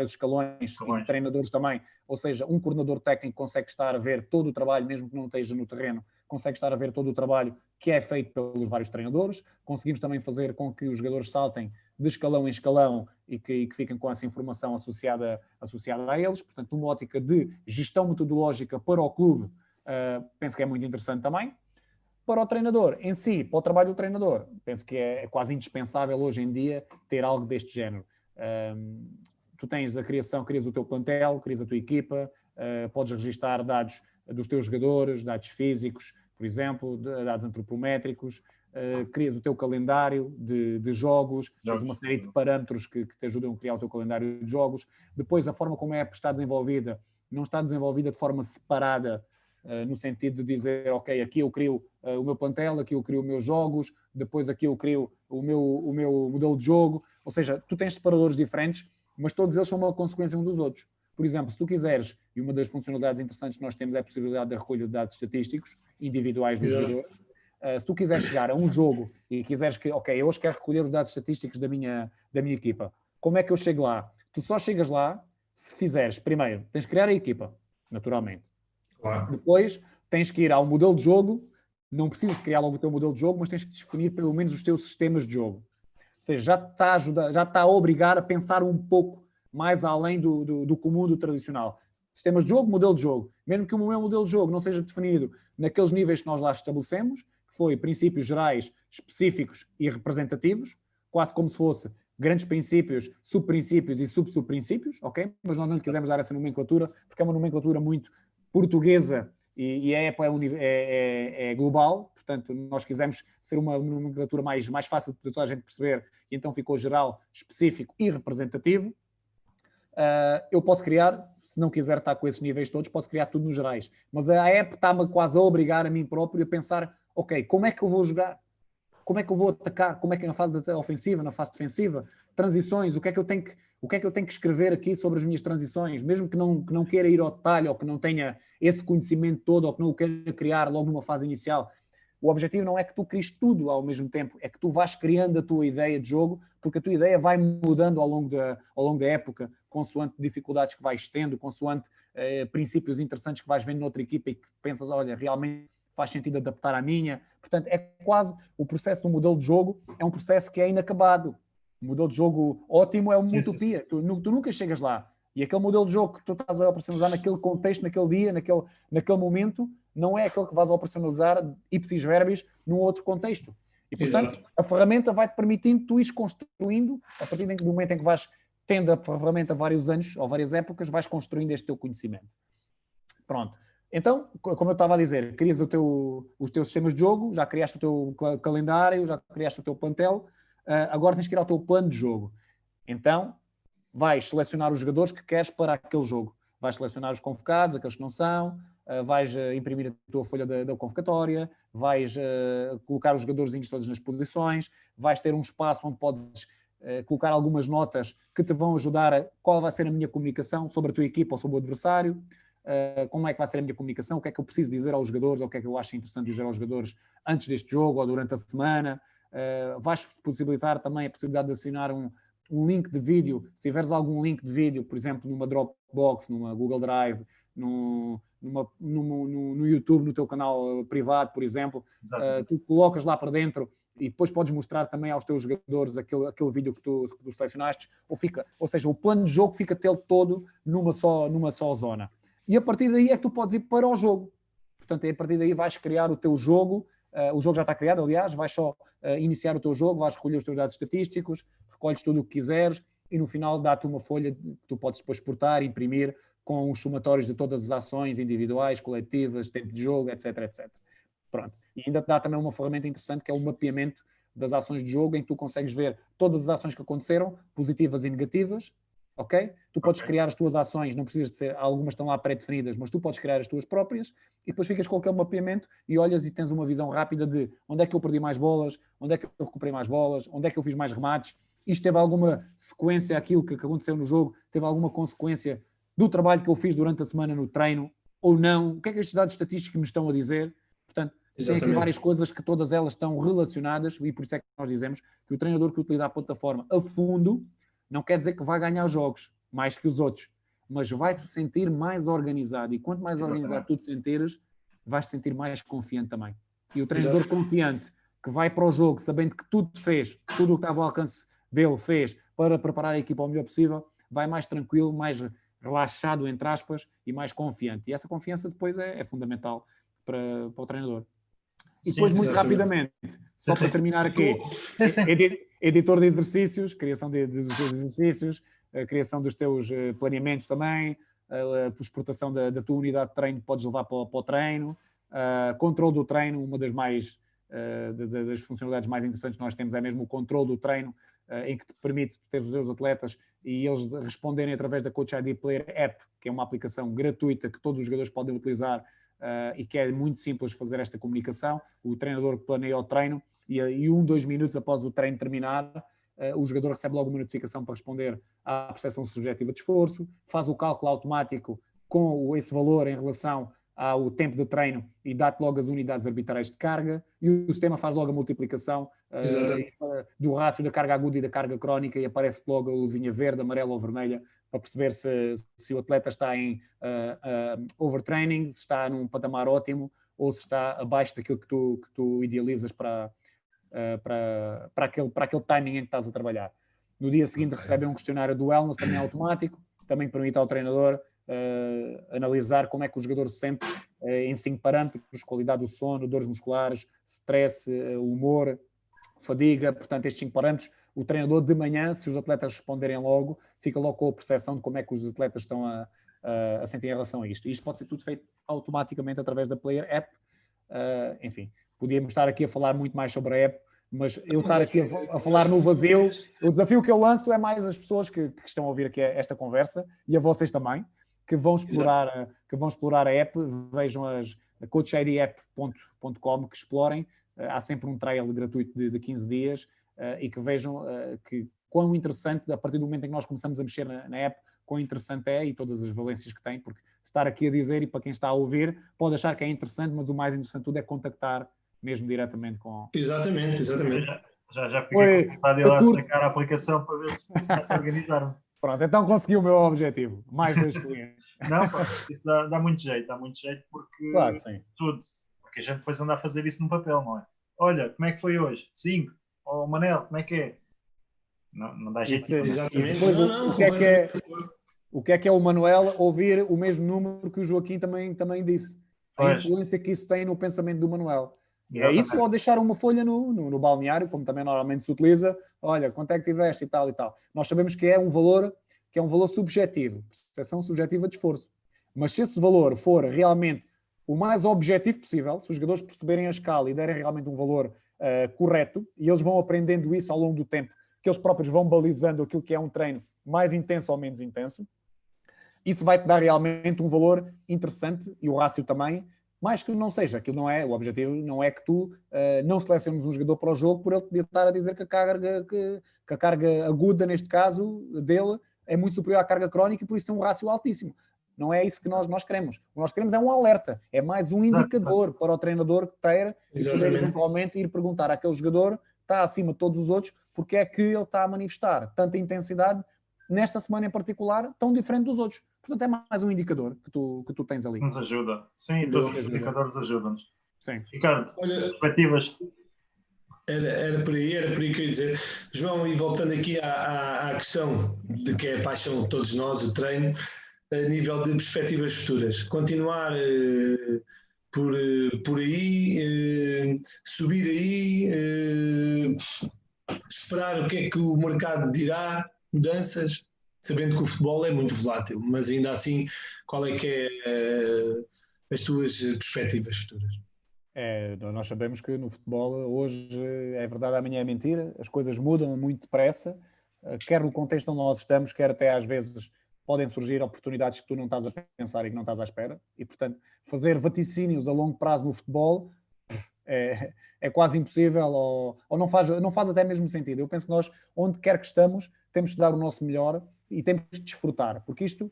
escalões e de treinadores também. Ou seja, um coordenador técnico consegue estar a ver todo o trabalho, mesmo que não esteja no terreno, consegue estar a ver todo o trabalho que é feito pelos vários treinadores. Conseguimos também fazer com que os jogadores saltem de escalão em escalão e que fiquem com essa informação associada a eles. Portanto, uma ótica de gestão metodológica para o clube, penso que é muito interessante também. Para o treinador em si, para o trabalho do treinador, penso que é quase indispensável hoje em dia ter algo deste género. Tu tens a criação, crias o teu plantel, crias a tua equipa, podes registar dados dos teus jogadores, dados físicos, por exemplo, dados antropométricos, crias o teu calendário de jogos, tens uma série de parâmetros que te ajudam a criar o teu calendário de jogos. Depois, a forma como a app está desenvolvida, não está desenvolvida de forma separada, no sentido de dizer, ok, aqui eu crio o meu plantel, aqui eu crio os meus jogos, depois aqui eu crio o meu modelo de jogo. Ou seja, tu tens separadores diferentes, mas todos eles são uma consequência uns dos outros. Por exemplo, se tu quiseres, e uma das funcionalidades interessantes que nós temos é a possibilidade da recolha de dados estatísticos individuais do jogador. Se tu quiseres chegar a um jogo e quiseres que, ok, eu hoje quero recolher os dados estatísticos da minha equipa, como é que eu chego lá? Tu só chegas lá se fizeres, primeiro, tens de criar a equipa, naturalmente. Claro. Depois, tens que ir ao modelo de jogo, não precisas criar logo o teu modelo de jogo, mas tens que definir pelo menos os teus sistemas de jogo. Ou seja, já está a obrigar a pensar um pouco mais além do comum, do tradicional. Sistemas de jogo, modelo de jogo. Mesmo que o meu modelo de jogo não seja definido naqueles níveis que nós lá estabelecemos, que foi princípios gerais, específicos e representativos, quase como se fosse grandes princípios, subprincípios e subprincípios, ok? Mas nós não lhe quisemos dar essa nomenclatura, porque é uma nomenclatura muito portuguesa e a Apple é global, portanto, nós quisemos ser uma nomenclatura mais fácil de toda a gente perceber, e então ficou geral, específico e representativo. Eu posso criar, se não quiser estar com esses níveis todos, posso criar tudo nos gerais. Mas a app está-me quase a obrigar a mim próprio a pensar, ok, como é que eu vou jogar? Como é que eu vou atacar? Como é que é na fase ofensiva, na fase defensiva? Transições, o que é que eu tenho que escrever aqui sobre as minhas transições? Mesmo que não queira ir ao detalhe, ou que não tenha esse conhecimento todo, ou que não o queira criar logo numa fase inicial. O objetivo não é que tu cries tudo ao mesmo tempo, é que tu vais criando a tua ideia de jogo, porque a tua ideia vai mudando ao longo da época, consoante dificuldades que vais tendo, consoante princípios interessantes que vais vendo noutra equipa e que pensas, olha, realmente faz sentido adaptar à minha. Portanto, é quase o processo do modelo de jogo, é um processo que é inacabado. O modelo de jogo ótimo é uma utopia. Tu nunca chegas lá. E aquele modelo de jogo que tu estás a operacionalizar naquele contexto, naquele dia, naquele momento, não é aquele que vais a operacionalizar ipsis verbis num outro contexto. E, portanto, a ferramenta vai-te permitindo tu ires construindo, a partir do momento em que vais tendo a ferramenta vários anos ou várias épocas, vais construindo este teu conhecimento. Pronto. Então, como eu estava a dizer, crias os teus sistemas de jogo, já criaste o teu calendário, já criaste o teu plantel, agora tens que ir ao teu plano de jogo. Então, vais selecionar os jogadores que queres para aquele jogo. Vais selecionar os convocados, aqueles que não são, vais imprimir a tua folha da convocatória, vais colocar os jogadorzinhos todos nas posições, vais ter um espaço onde podes colocar algumas notas que te vão ajudar a qual vai ser a minha comunicação sobre a tua equipa ou sobre o adversário, como é que vai ser a minha comunicação, o que é que eu preciso dizer aos jogadores, ou o que é que eu acho interessante dizer aos jogadores antes deste jogo ou durante a semana. Vais possibilitar também a possibilidade de assinar um link de vídeo, se tiveres algum link de vídeo, por exemplo, numa Dropbox, numa Google Drive, no YouTube, no teu canal privado, por exemplo, tu colocas lá para dentro e depois podes mostrar também aos teus jogadores aquele vídeo que tu selecionaste, ou seja, o plano de jogo fica todo numa só zona. E a partir daí é que tu podes ir para o jogo. Portanto, a partir daí vais criar o teu jogo, o jogo já está criado, aliás, vais só iniciar o teu jogo, vais recolher os teus dados estatísticos, recolhes tudo o que quiseres e no final dá-te uma folha que tu podes depois exportar, imprimir com os somatórios de todas as ações individuais, coletivas, tempo de jogo, etc, etc. Pronto. E ainda te dá também uma ferramenta interessante que é o mapeamento das ações de jogo, em que tu consegues ver todas as ações que aconteceram, positivas e negativas, ok? Tu podes criar as tuas ações, não precisas de ser, algumas estão lá pré-definidas, mas tu podes criar as tuas próprias e depois ficas com aquele mapeamento e olhas e tens uma visão rápida de onde é que eu perdi mais bolas, onde é que eu recuperei mais bolas, onde é que eu fiz mais remates, isto teve alguma sequência, aquilo que aconteceu no jogo, teve alguma consequência do trabalho que eu fiz durante a semana no treino ou não, o que é que estes dados estatísticos me estão a dizer? Portanto, tem aqui várias coisas que todas elas estão relacionadas e por isso é que nós dizemos que o treinador que utiliza a plataforma a fundo não quer dizer que vai ganhar jogos mais que os outros, mas vai se sentir mais organizado e quanto mais organizado tu te sentires, vais te sentir mais confiante também. E o treinador confiante que vai para o jogo sabendo que tudo fez, tudo o que estava ao alcance dele fez para preparar a equipa ao melhor possível, vai mais tranquilo, mais relaxado, entre aspas, e mais confiante. E essa confiança depois é fundamental para o treinador. E depois, muito rapidamente, só para terminar aqui, editor de exercícios, criação dos teus exercícios, a criação dos teus planeamentos também, a exportação da tua unidade de treino que podes levar para o treino, controle do treino, uma das das funcionalidades mais interessantes que nós temos é mesmo o controle do treino, em que te permite ter os teus atletas e eles responderem através da Coach ID Player App, que é uma aplicação gratuita que todos os jogadores podem utilizar e que é muito simples fazer esta comunicação. O treinador planeia o treino e 1-2 minutos após o treino terminar, o jogador recebe logo uma notificação para responder à percepção subjetiva de esforço, faz o cálculo automático com esse valor em relação ao tempo de treino e dá-te logo as unidades arbitrais de carga e o sistema faz logo a multiplicação do rácio da carga aguda e da carga crónica e aparece logo a luzinha verde, amarela ou vermelha para perceber se o atleta está em overtraining, se está num patamar ótimo ou se está abaixo daquilo que tu idealizas para aquele timing em que estás a trabalhar. No dia seguinte recebem um questionário do wellness, também automático, também permite ao treinador analisar como é que o jogador se sente em 5 parâmetros: qualidade do sono, dores musculares, stress, humor, fadiga. Portanto, estes 5 parâmetros, o treinador de manhã, se os atletas responderem logo, fica logo com a percepção de como é que os atletas estão a sentir em relação a isto. Isto pode ser tudo feito automaticamente através da Player App. Enfim, podíamos estar aqui a falar muito mais sobre a app, mas eu estar aqui a falar no vazio, o desafio que eu lanço é mais as pessoas que estão a ouvir aqui esta conversa e a vocês também, que vão explorar a app, vejam a coachidapp.com, que explorem. Há sempre um trial gratuito de 15 dias e que vejam que quão interessante, a partir do momento em que nós começamos a mexer na app, quão interessante é e todas as valências que tem, porque estar aqui a dizer, e para quem está a ouvir, pode achar que é interessante, mas o mais interessante de tudo é contactar mesmo diretamente com... Exatamente. Já fiquei com vontade de ir lá explicar a aplicação para ver se se organizaram. Pronto, então consegui o meu objetivo. Mais 2 clientes. Não, pá, isso dá muito jeito porque claro que sim. Tudo. Porque a gente depois anda a fazer isso no papel, não é? Olha, como é que foi hoje? 5. Oh, Manel, como é que é? Não dá jeito. Isso, exatamente. Depois, o que é o Manuel ouvir o mesmo número que o Joaquim também disse? A influência que isso tem no pensamento do Manuel. É isso, ou deixar uma folha no balneário, como também normalmente se utiliza. Olha, quanto é que tiveste e tal e tal. Nós sabemos que é um valor subjetivo, percepção subjetiva de esforço. Mas se esse valor for realmente o mais objetivo possível, se os jogadores perceberem a escala e derem realmente um valor correto, e eles vão aprendendo isso ao longo do tempo, que eles próprios vão balizando aquilo que é um treino mais intenso ou menos intenso, isso vai-te dar realmente um valor interessante, e o rácio também, mais que não seja, aquilo não é, o objetivo não é que tu não seleciones um jogador para o jogo por ele poder estar a dizer que a carga aguda, neste caso, dele, é muito superior à carga crónica e por isso tem um rácio altíssimo. Não é isso que nós queremos. O que nós queremos é um alerta, é mais um indicador para o treinador ter e poder eventualmente ir perguntar àquele jogador que está acima de todos os outros porque é que ele está a manifestar tanta intensidade nesta semana em particular, tão diferente dos outros. Portanto, é mais um indicador que tu tens ali. Nos ajuda. Sim, todos os indicadores ajudam-nos. Sim. Ricardo, perspectivas? Era por aí que eu ia dizer. João, e voltando aqui à questão de que é a paixão de todos nós, o treino, a nível de perspectivas futuras. Continuar por aí, subir aí, esperar o que é que o mercado dirá, mudanças. sabendo que o futebol é muito volátil, mas ainda assim, qual é que é as tuas perspectivas futuras? Nós sabemos que no futebol hoje é verdade, amanhã é mentira, as coisas mudam muito depressa, quer no contexto onde nós estamos, quer até às vezes podem surgir oportunidades que tu não estás a pensar e que não estás à espera, e portanto fazer vaticínios a longo prazo no futebol é quase impossível ou não faz até mesmo sentido. Eu penso que nós, onde quer que estamos, temos de dar o nosso melhor e temos de desfrutar, porque isto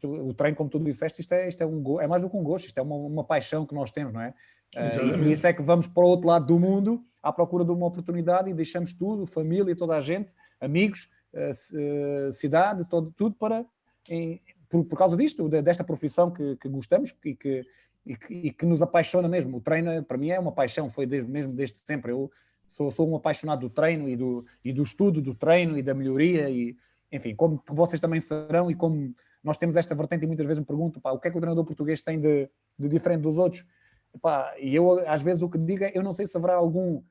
o treino, como tu disseste, isto é mais do que um gosto, isto é uma paixão que nós temos, não é? E por isso é que vamos para o outro lado do mundo à procura de uma oportunidade e deixamos tudo, família, toda a gente, amigos, cidade, tudo por causa disto, desta profissão que gostamos e que nos apaixona mesmo. O treino, para mim, é uma paixão, foi desde sempre. Eu sou um apaixonado do treino e do estudo do treino e da melhoria, e enfim, como vocês também serão, e como nós temos esta vertente e muitas vezes me pergunto, o que é que o treinador português tem de diferente dos outros? E eu, às vezes, o que digo é, eu não sei se haverá algum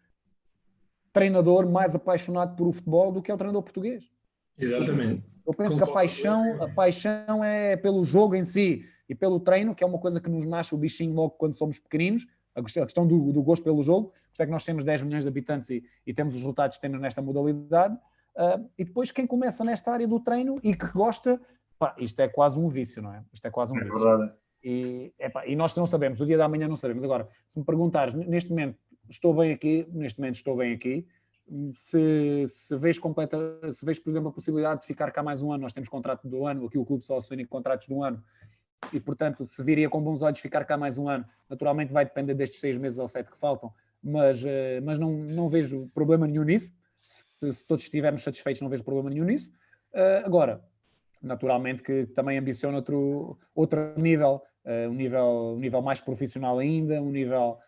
treinador mais apaixonado por o futebol do que é o treinador português. Exatamente. Eu penso que a paixão é pelo jogo em si e pelo treino, que é uma coisa que nos nasce o bichinho logo quando somos pequeninos, a questão do gosto pelo jogo, por isso é que nós temos 10 milhões de habitantes e temos os resultados que temos nesta modalidade, e depois quem começa nesta área do treino e que gosta, isto é quase um vício, não é? Isto é quase um vício. Verdade. E nós não sabemos, o dia da manhã não sabemos. Agora, se me perguntares, neste momento estou bem aqui, se vês, por exemplo, a possibilidade de ficar cá mais um ano, nós temos contrato do ano, aqui o clube só assume contratos de um ano, e portanto, se viria com bons olhos ficar cá mais um ano, naturalmente vai depender destes 6 meses ou 7 que faltam, mas não vejo problema nenhum nisso. Se todos estivermos satisfeitos, não vejo problema nenhum nisso. Agora, naturalmente que também ambiciono outro nível, um nível mais profissional ainda, um nível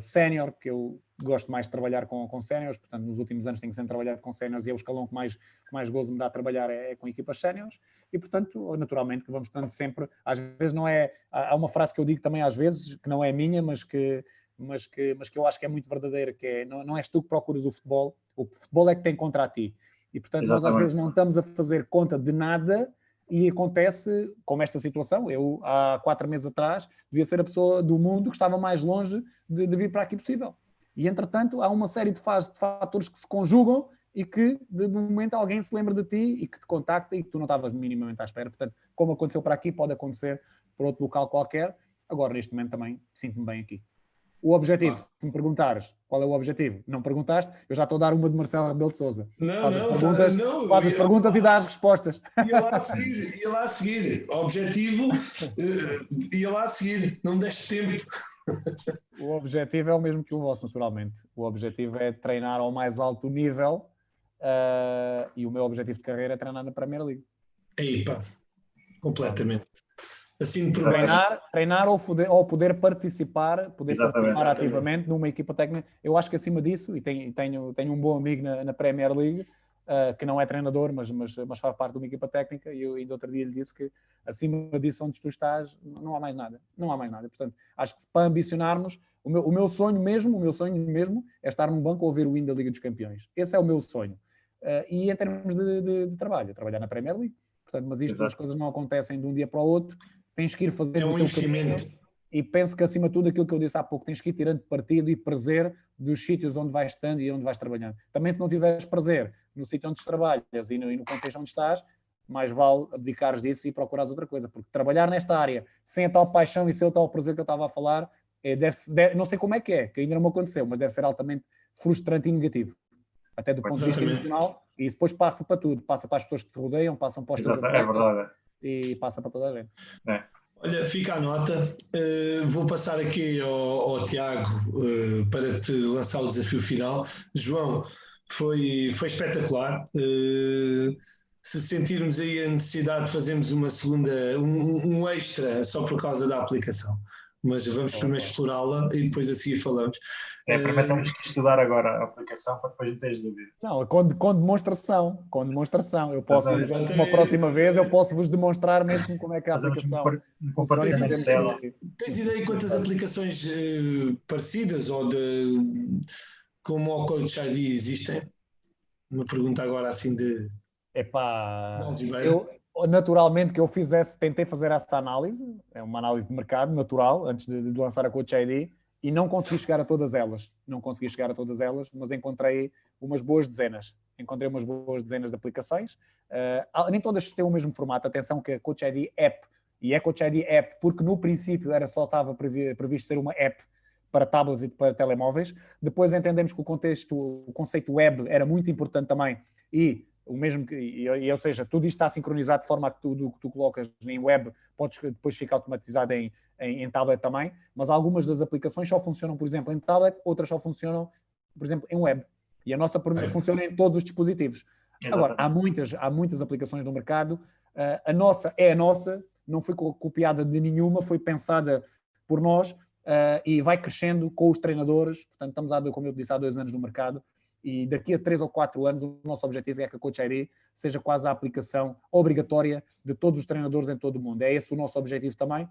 sénior, que eu gosto mais de trabalhar com séniores, portanto nos últimos anos tenho sempre trabalhado com séniores e é o escalão que mais gozo me dá a trabalhar é com equipas séniores, e portanto naturalmente que vamos tanto sempre, às vezes não é, há uma frase que eu digo também às vezes, que não é minha, mas que eu acho que é muito verdadeira, que é, não és tu que procuras o futebol é que tem contra ti, e portanto nós às vezes não estamos a fazer conta de nada. E acontece, como esta situação, eu há 4 meses atrás devia ser a pessoa do mundo que estava mais longe de vir para aqui possível. E entretanto há uma série de fatores que se conjugam e que de momento alguém se lembra de ti e que te contacta e que tu não estavas minimamente à espera. Portanto, como aconteceu para aqui, pode acontecer por outro local qualquer. Agora, neste momento também sinto-me bem aqui. O objetivo, se me perguntares qual é o objetivo, não perguntaste, eu já estou a dar uma de Marcelo Rebelo de Sousa. Faz as perguntas e dá as respostas. Ia lá a seguir. O objetivo ia lá a seguir. Não deixes tempo. O objetivo é o mesmo que o vosso, naturalmente. O objetivo é treinar ao mais alto nível e o meu objetivo de carreira é treinar na Premier League. Completamente. Assim por treinar ou poder participar ativamente numa equipa técnica. Eu acho que acima disso, e tenho um bom amigo na Premier League, que não é treinador, mas faz parte de uma equipa técnica, e eu ainda outro dia lhe disse que acima disso onde tu estás não há mais nada. Portanto, acho que para ambicionarmos, o meu sonho mesmo é estar num banco a ouvir o hino da Liga dos Campeões. Esse é o meu sonho. E em termos de trabalhar na Premier League. Portanto, mas as coisas não acontecem de um dia para o outro. Tens que ir fazendo o teu caminho, e penso que acima de tudo aquilo que eu disse há pouco, tens que ir tirando partido e prazer dos sítios onde vais estando e onde vais trabalhando. Também se não tiveres prazer no sítio onde trabalhas e no contexto onde estás, mais vale abdicares disso e procurares outra coisa, porque trabalhar nesta área sem a tal paixão e sem o tal prazer que eu estava a falar, não sei como é que ainda não me aconteceu, mas deve ser altamente frustrante e negativo, até do ponto de vista emocional, e isso depois passa para tudo, passa para as pessoas que te rodeiam, passam para os teus atletas, e passa para toda a gente. Olha, fica a nota. Vou passar aqui ao Tiago para te lançar o desafio final. João, foi espetacular. Se sentirmos aí a necessidade de fazermos uma segunda, um extra só por causa da aplicação, mas vamos primeiro explorá-la e depois a seguir falamos. Primeiro temos que estudar agora a aplicação para depois não teres dúvida. Não, com demonstração. Eu posso, uma próxima vez, eu posso vos demonstrar mesmo como é que a aplicação funciona. Tens ideia quantas aplicações parecidas ou como o Coach ID existem? Uma pergunta agora assim de Epá, naturalmente que eu tentei fazer essa análise, é uma análise de mercado natural, antes de lançar a Coach ID, e não consegui chegar a todas elas. Não consegui chegar a todas elas, mas encontrei umas boas dezenas. Encontrei umas boas dezenas de aplicações. Nem todas têm o mesmo formato. Atenção que a Coach ID App, e é Coach ID App, porque no princípio estava previsto ser uma app para tablets e para telemóveis. Depois entendemos que o conceito web era muito importante também, e o mesmo ou seja, tudo isto está sincronizado de forma a que tudo o que tu colocas em web podes depois ficar automatizado em tablet também, mas algumas das aplicações só funcionam, por exemplo, em tablet, outras só funcionam, por exemplo, em web. E a nossa funciona em todos os dispositivos. Exatamente. Agora, há muitas aplicações no mercado. A nossa, não foi copiada de nenhuma, foi pensada por nós e vai crescendo com os treinadores. Portanto, estamos, como eu disse, há 2 anos no mercado. E daqui a 3 ou 4 anos, o nosso objetivo é que a Coach ID seja quase a aplicação obrigatória de todos os treinadores em todo o mundo. É esse o nosso objetivo também.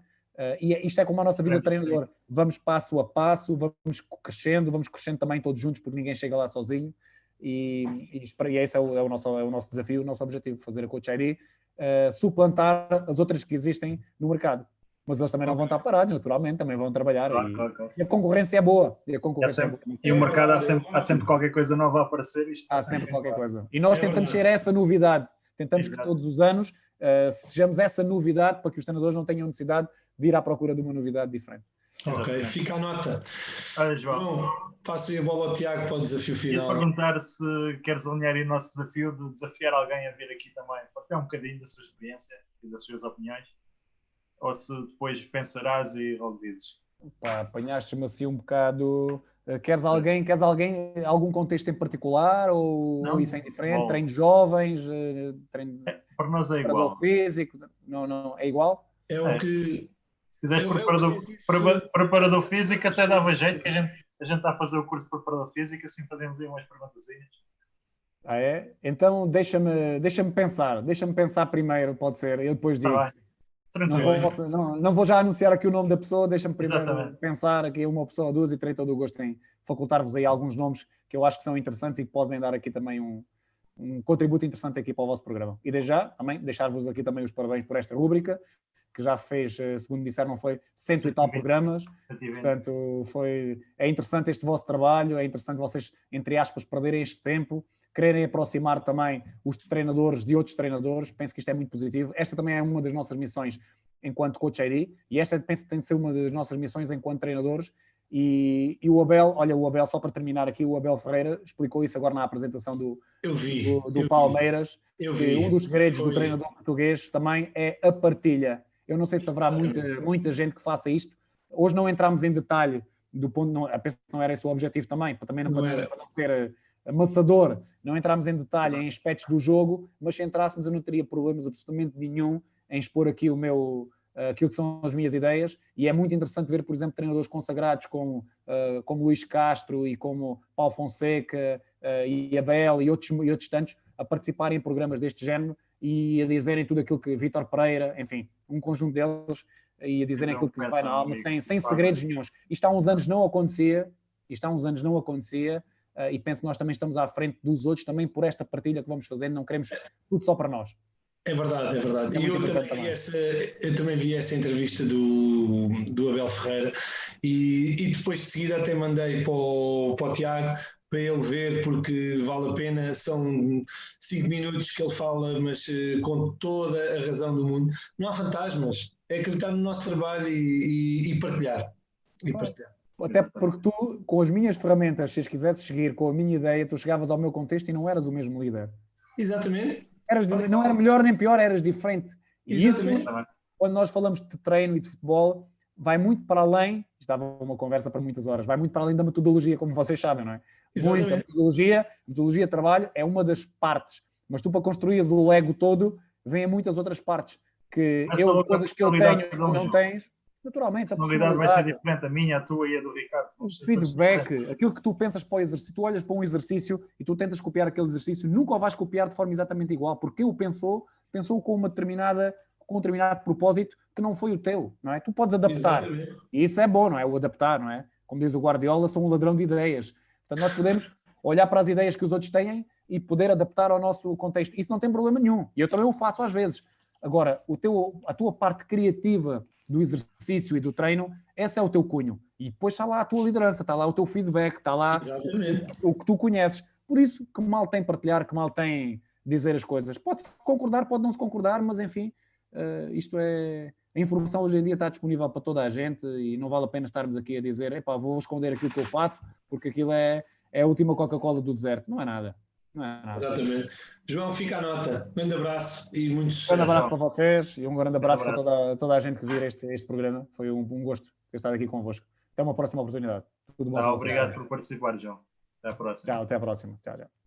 E isto é como a nossa vida de treinador. Vamos passo a passo, vamos crescendo também todos juntos, porque ninguém chega lá sozinho. E esse é o nosso desafio, o nosso objetivo, fazer a Coach ID suplantar as outras que existem no mercado. Mas eles também não vão estar parados, naturalmente, também vão trabalhar. Claro. E a concorrência é boa. E o mercado há sempre qualquer coisa nova a aparecer. Há sempre qualquer coisa. E nós tentamos ser essa novidade. Tentamos que todos os anos sejamos essa novidade para que os treinadores não tenham necessidade de ir à procura de uma novidade diferente. Ok, fica a nota. Olha, João. Bom, passo a bola ao Tiago para o desafio final. Queria perguntar se queres alinhar o nosso desafio de desafiar alguém a vir aqui também, para ter um bocadinho da sua experiência e das suas opiniões. Ou se depois pensarás e logo dizes. Apanhaste-me assim um bocado. Queres algum contexto em particular? Ou isso é indiferente? Treino de jovens? Treino para nós é igual. Físico? Não, é igual? É o que. Se quiseres preparador físico, até dava jeito, que a gente está a fazer o curso de preparador físico, assim fazemos aí umas perguntazinhas. É? Então deixa-me pensar primeiro, pode ser, eu depois digo. Não vou já anunciar aqui o nome da pessoa, deixa-me primeiro pensar aqui uma pessoa, 2 e 3, todo o gosto em facultar-vos aí alguns nomes que eu acho que são interessantes e que podem dar aqui também um contributo interessante aqui para o vosso programa. E desde já, também, deixar-vos aqui também os parabéns por esta rúbrica, que já fez, segundo disseram, não foi 100 e tal programas. Portanto, é interessante este vosso trabalho, é interessante vocês, entre aspas, perderem este tempo, quererem aproximar também os treinadores de outros treinadores. Penso que isto é muito positivo. Esta também é uma das nossas missões enquanto Coach ID, e esta penso que tem de ser uma das nossas missões enquanto treinadores. E o Abel, só para terminar aqui, o Abel Ferreira explicou isso agora na apresentação do Palmeiras, que um dos segredos do treinador português também é a partilha. Eu não sei se haverá muita gente que faça isto. Hoje não entramos em detalhe do ponto, penso que não era esse o objetivo também, para não ser amassador, não entramos em detalhe em aspectos do jogo, mas se entrássemos eu não teria problemas absolutamente nenhum em expor aqui aquilo que são as minhas ideias, e é muito interessante ver, por exemplo, treinadores consagrados como Luís Castro e como Paulo Fonseca e Abel e outros tantos a participarem em programas deste género e a dizerem tudo aquilo que Vítor Pereira, enfim, um conjunto deles, e a dizerem aquilo que vai na alma, sem segredos nenhuns. Isto há uns anos não acontecia, e penso que nós também estamos à frente dos outros também por esta partilha que vamos fazendo, não queremos tudo só para nós. É verdade. E eu também vi essa entrevista do Abel Ferreira e depois de seguida até mandei para o Tiago para ele ver, porque vale a pena. São 5 minutos que ele fala, mas com toda a razão do mundo. Não há fantasmas, é acreditar no nosso trabalho e partilhar. Até porque tu, com as minhas ferramentas, se as quisesses seguir com a minha ideia, tu chegavas ao meu contexto e não eras o mesmo líder. Exatamente. Não era melhor nem pior, eras diferente. E isso, quando nós falamos de treino e de futebol, vai muito para além, estava uma conversa para muitas horas, vai muito para além da metodologia, como vocês sabem, não é? Muita metodologia de trabalho é uma das partes, mas tu, para construir o Lego todo, vêm muitas outras partes, coisas que eu tenho e não tens. Naturalmente, a personalidade vai ser diferente, a minha, a tua e a do Ricardo. O feedback, aquilo que tu pensas para o exercício, tu olhas para um exercício e tu tentas copiar aquele exercício, nunca o vais copiar de forma exatamente igual, porque ele pensou com um determinado propósito que não foi o teu, não é? Tu podes adaptar, e isso é bom, não é? O adaptar, não é? Como diz o Guardiola, sou um ladrão de ideias. Portanto, nós podemos olhar para as ideias que os outros têm e poder adaptar ao nosso contexto. Isso não tem problema nenhum. E eu também o faço às vezes. Agora, a tua parte criativa do exercício e do treino, esse é o teu cunho. E depois está lá a tua liderança, está lá o teu feedback, está lá o que tu conheces. Por isso, que mal tem partilhar, que mal tem dizer as coisas. Pode concordar, pode não se concordar, mas enfim, isto é... A informação hoje em dia está disponível para toda a gente e não vale a pena estarmos aqui a dizer epá, vou esconder aquilo que eu faço porque aquilo é a última Coca-Cola do deserto. Não é nada. Não é nada. Exatamente. João, fica a nota. Um grande abraço e muito sucesso. Um grande abraço para vocês e um grande abraço para toda a gente que vir este programa. Foi um gosto ter estado aqui convosco. Até uma próxima oportunidade. Tudo bom. Obrigado por participar, João. Até a próxima. Tchau, até a próxima. Tchau, tchau.